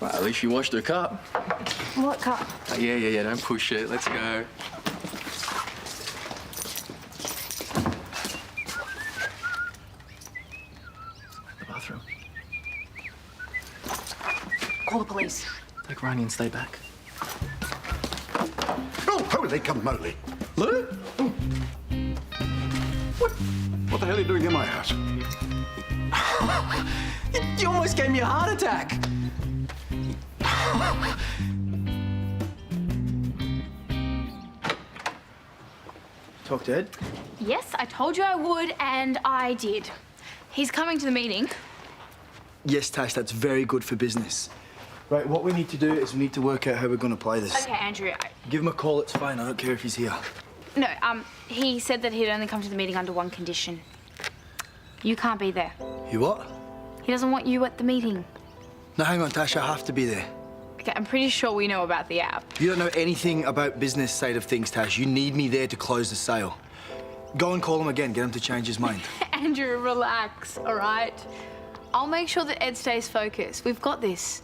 Well, at least you washed her cup. What cup? Yeah, don't push it. Let's go. The bathroom. Call the police. Take Ronnie and stay back. Oh, holy guacamole. Look. What the hell are you doing in my house? You almost gave me a heart attack. Talk to Ed? Yes, I told you I would, and I did. He's coming to the meeting. Yes, Tash, that's very good for business. Right, what we need to do is we need to work out how we're going to play this. Okay, Andrew. Give him a call, it's fine. I don't care if he's here. No, he said that he'd only come to the meeting under one condition. You can't be there. You what? He doesn't want you at the meeting. No, hang on, Tash, I have to be there. Okay, I'm pretty sure we know about the app. You don't know anything about business side of things, Tash. You need me there to close the sale. Go and call him again. Get him to change his mind. Andrew, relax, all right? I'll make sure that Ed stays focused. We've got this.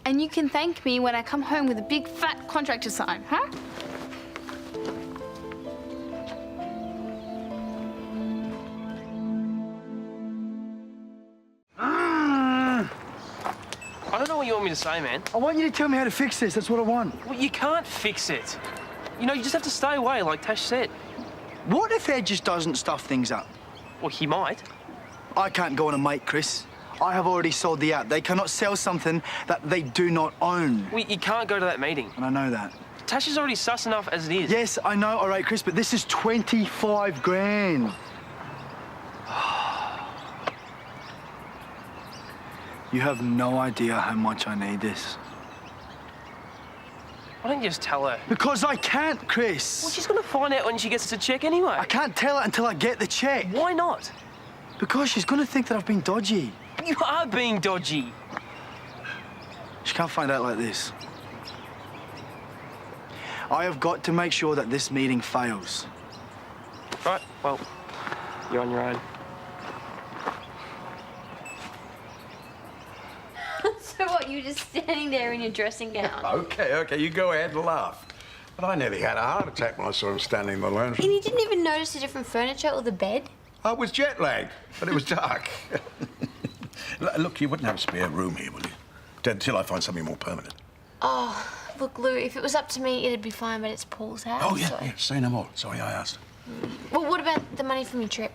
And you can thank me when I come home with a big fat contract to sign, huh? I don't know what you want me to say, man. I want you to tell me how to fix this. That's what I want. Well, you can't fix it. You know, you just have to stay away, like Tash said. What if Ed just doesn't stuff things up? Well, he might. I can't go on a mate, Chris. I have already sold the app. They cannot sell something that they do not own. Well, you can't go to that meeting. And I know that. Tash is already sus enough as it is. Yes, I know, all right, Chris, but this is 25 grand. You have no idea how much I need this. Why don't you just tell her? Because I can't, Chris. Well, she's going to find out when she gets the check anyway. I can't tell her until I get the check. Why not? Because she's going to think that I've been dodgy. You are being dodgy. She can't find out like this. I have got to make sure that this meeting fails. Right, well, you're on your own. So what, you just standing there in your dressing gown? Okay, you go ahead and laugh. But I nearly had a heart attack when I saw him standing in the lounge room. And you didn't even notice the different furniture or the bed? I was jet lagged, but it was dark. Look, you wouldn't have a spare room here, will you? Until I find something more permanent. Oh, look, Lou, if it was up to me, it'd be fine, but it's Paul's house. Oh, yeah, so... yeah, say no more. Sorry I asked. Well, what about the money from your trip?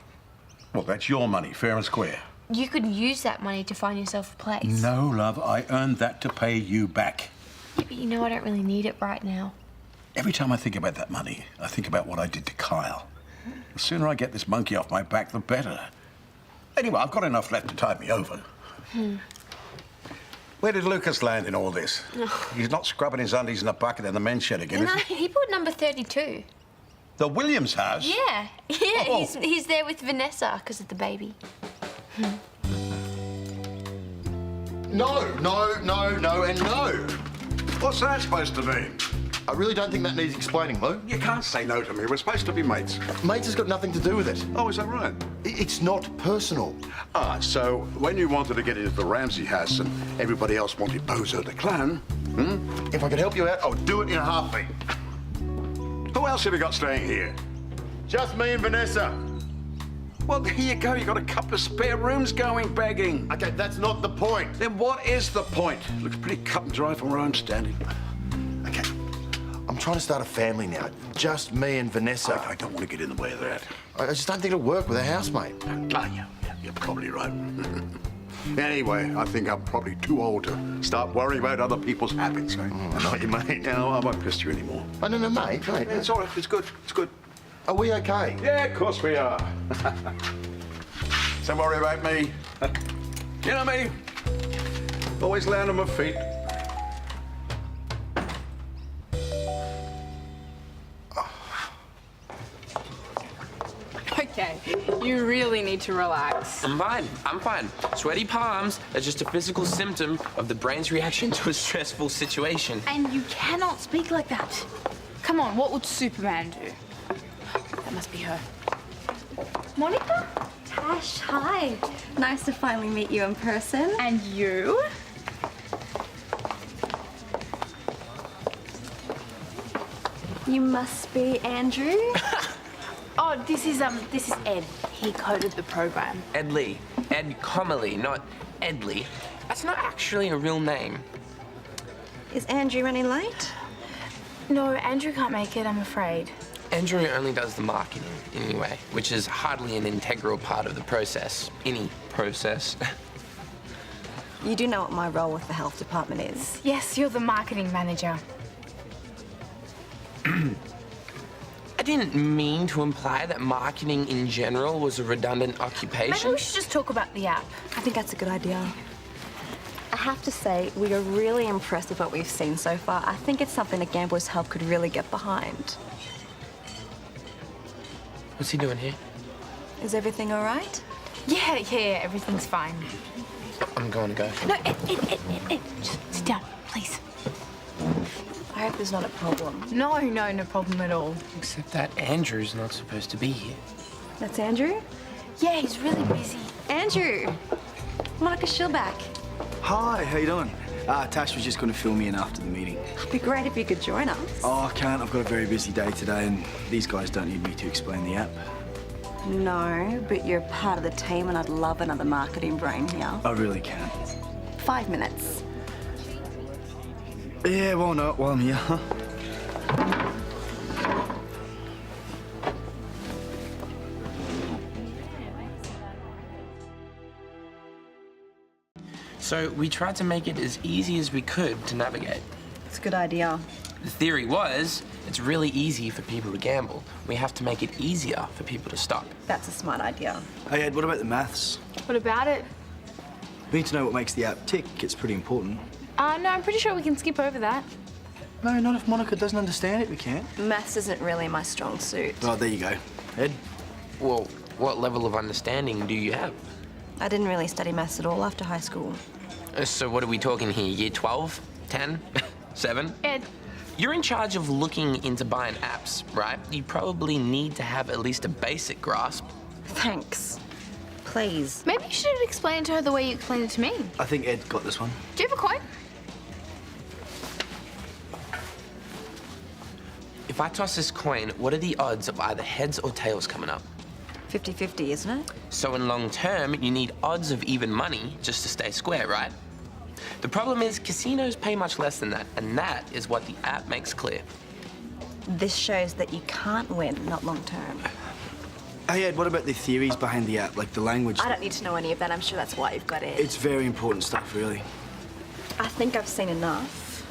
Well, that's your money, fair and square. You could use that money to find yourself a place. No, love, I earned that to pay you back. Yeah, but you know I don't really need it right now. Every time I think about that money, I think about what I did to Kyle. The sooner I get this monkey off my back, the better. Anyway, I've got enough left to tide me over. Where did Lucas land in all this? Oh. He's not scrubbing his undies in a bucket in the men's shed again, No, is he? he put number 32. The Williams house? Yeah, Oh. he's there with Vanessa because of the baby. No, and no. What's that supposed to mean? I really don't think that needs explaining, Lou. You can't say no to me. We're supposed to be mates. Mates has got nothing to do with it. Oh, is that right? It's not personal. Ah, so when you wanted to get into the Ramsay house and everybody else wanted Bozo the clan, If I could help you out, I would do it in a heartbeat. Who else have you got staying here? Just me and Vanessa. Well, here you go. You got a couple of spare rooms going, begging. Okay, that's not the point. Then what is the point? Looks pretty cut and dry from where I'm standing. Okay, I'm trying to start a family now. Just me and Vanessa. I don't want to get in the way of that. I just don't think it'll work with a housemate. Yeah, you're probably right. Anyway, I think I'm probably too old to start worrying about other people's habits, eh? I know what you mean. No, I won't piss you anymore. Oh, no, mate. It's all right. It's good. It's good. Are we okay? Yeah, of course we are. Don't worry about me. You know me. Always land on my feet. Okay, you really need to relax. I'm fine. Sweaty palms are just a physical symptom of the brain's reaction to a stressful situation. And you cannot speak like that. Come on, what would Superman do? That must be her. Monica? Tash, hi. Nice to finally meet you in person. And you? You must be Andrew. Oh, this is Ed. He coded the program. Ed Lee. Ed Comely, not Edley. That's not actually a real name. Is Andrew running late? No, Andrew can't make it, I'm afraid. Andrew only does the marketing, anyway, which is hardly an integral part of the process. Any process. You do know what my role with the health department is. Yes, you're the marketing manager. I didn't mean to imply that marketing in general was a redundant occupation. Maybe we should just talk about the app. I think that's a good idea. I have to say, we are really impressed with what we've seen so far. I think it's something that Gamblers Help could really get behind. What's he doing here? Is everything all right? Yeah, everything's fine. I'm going to go. No, Ed, just sit down, please. I hope there's not a problem. No problem at all. Except that Andrew's not supposed to be here. That's Andrew? Yeah, he's really busy. Andrew! Monica Schillback. Hi, how you doing? Tash was just going to fill me in after the meeting. It'd be great if you could join us. Oh, I can't. I've got a very busy day today, and these guys don't need me to explain the app. No, but you're part of the team, and I'd love another marketing brain here. I really can. 5 minutes. Yeah, why not? While I'm here, huh? So we tried to make it as easy as we could to navigate. It's a good idea. The theory was, it's really easy for people to gamble. We have to make it easier for people to stop. That's a smart idea. Hey, Ed, what about the maths? What about it? We need to know what makes the app tick. It's pretty important. No, I'm pretty sure we can skip over that. No, not if Monica doesn't understand it, we can't. Maths isn't really my strong suit. Oh, there you go. Ed? Well, what level of understanding do you have? I didn't really study maths at all after high school. So what are we talking here? Year 12? 10? 7? Ed. You're in charge of looking into buying apps, right? You probably need to have at least a basic grasp. Thanks. Please. Maybe you should explain it to her the way you explained it to me. I think Ed got this one. Do you have a coin? If I toss this coin, what are the odds of either heads or tails coming up? 50-50, isn't it? So in long term, you need odds of even money just to stay square, right? The problem is casinos pay much less than that, and that is what the app makes clear. This shows that you can't win, not long term. Hey, Ed, what about the theories behind the app, like the language? I don't need to know any of that. I'm sure that's why you've got it. It's very important stuff, really. I think I've seen enough.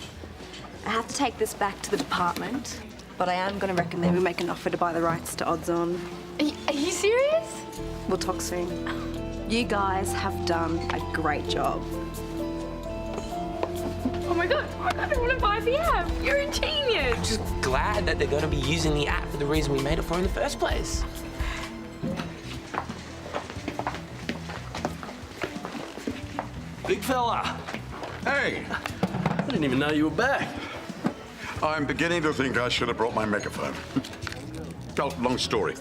I have to take this back to the department, but I am going to recommend we make an offer to buy the rights to Odds On. Are you serious? We'll talk soon. You guys have done a great job. Oh my god, I want to buy the app. You're a genius. I'm just glad that they're going to be using the app for the reason we made it for in the first place. Big fella. Hey. I didn't even know you were back. I'm beginning to think I should have brought my megaphone. Oh, long story.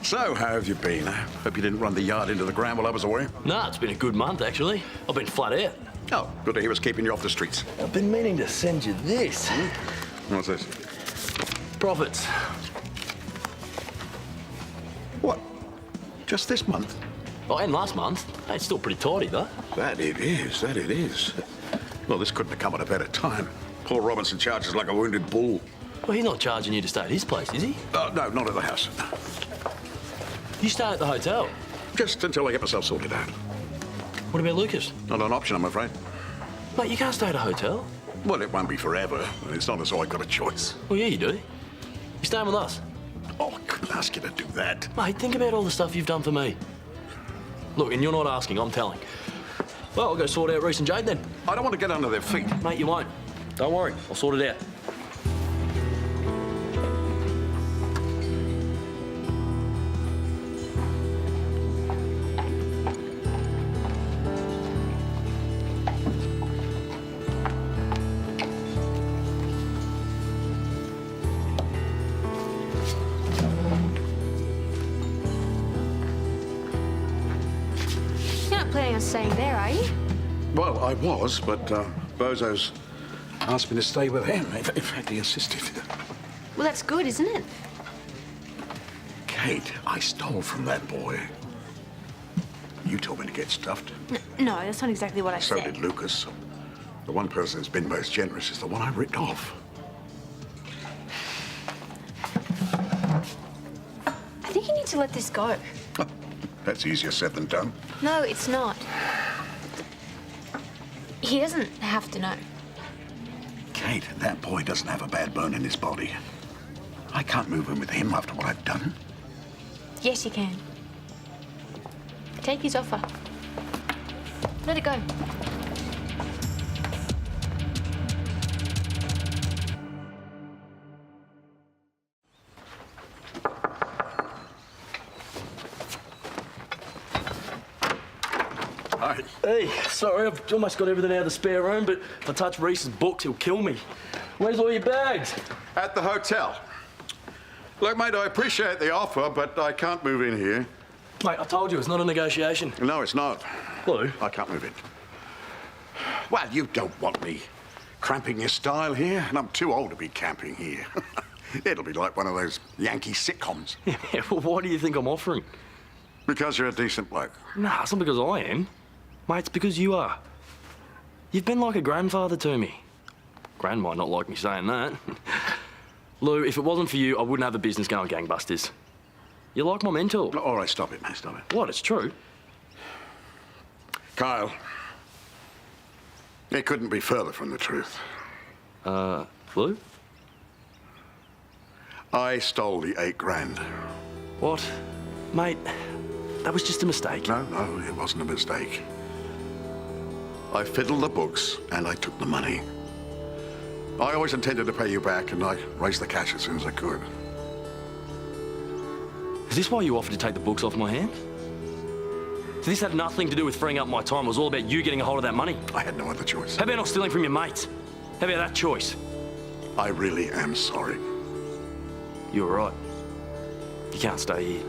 So, how have you been? Hope you didn't run the yard into the ground while I was away. Nah, it's been a good month, actually. I've been flat out. Oh, good to hear what's keeping you off the streets. I've been meaning to send you this. What's this? Profits. What? Just this month? Oh, and last month. Hey, it's still pretty tidy, though. That it is, that it is. Well, this couldn't have come at a better time. Poor Robinson charges like a wounded bull. Well, he's not charging you to stay at his place, is he? No, not at the house. You stay at the hotel? Just until I get myself sorted out. What about Lucas? Not an option, I'm afraid. Mate, you can't stay at a hotel. Well, it won't be forever. It's not as though I've got a choice. Well, yeah, you do. You staying with us? Oh, I couldn't ask you to do that. Mate, think about all the stuff you've done for me. Look, and you're not asking, I'm telling. Well, I'll go sort out Rhys and Jade then. I don't want to get under their feet. Mate, you won't. Don't worry, I'll sort it out. You're not planning on staying there, are you? Well, I was, but Bozo's asked me to stay with him. In fact, he insisted. Well, that's good, isn't it? Kate, I stole from that boy. You told me to get stuffed. No, that's not exactly what I So said. did Lucas. The one person that's been most generous is the one I ripped off. I think you need to let this go. That's easier said than done. No, it's not. He doesn't have to know. Kate, that boy doesn't have a bad bone in his body. I can't move in with him after what I've done. Yes, you can. Take his offer. Let it go. Hi. Hey, sorry, I've almost got everything out of the spare room, but if I touch Rhys's books, he'll kill me. Where's all your bags? At the hotel. Look, mate, I appreciate the offer, but I can't move in here. Mate, I told you, it's not a negotiation. No, it's not. Lou? I can't move in. Well, you don't want me cramping your style here, and I'm too old to be camping here. It'll be like one of those Yankee sitcoms. Yeah, well, why do you think I'm offering? Because you're a decent bloke. Nah, it's not because I am. Mate, it's because you are. You've been like a grandfather to me. Gran might not like me saying that. Lou, if it wasn't for you, I wouldn't have a business going gangbusters. You're like my mentor. All right, stop it, mate, stop it. What? It's true. Kyle, it couldn't be further from the truth. Lou? I stole the $8 grand. What? Mate, that was just a mistake. No, it wasn't a mistake. I fiddled the books and I took the money. I always intended to pay you back, and I raised the cash as soon as I could. Is this why you offered to take the books off my hands? So this had nothing to do with freeing up my time. It was all about you getting a hold of that money. I had no other choice. How about not stealing from your mates? How about that choice? I really am sorry. You're right. You can't stay here.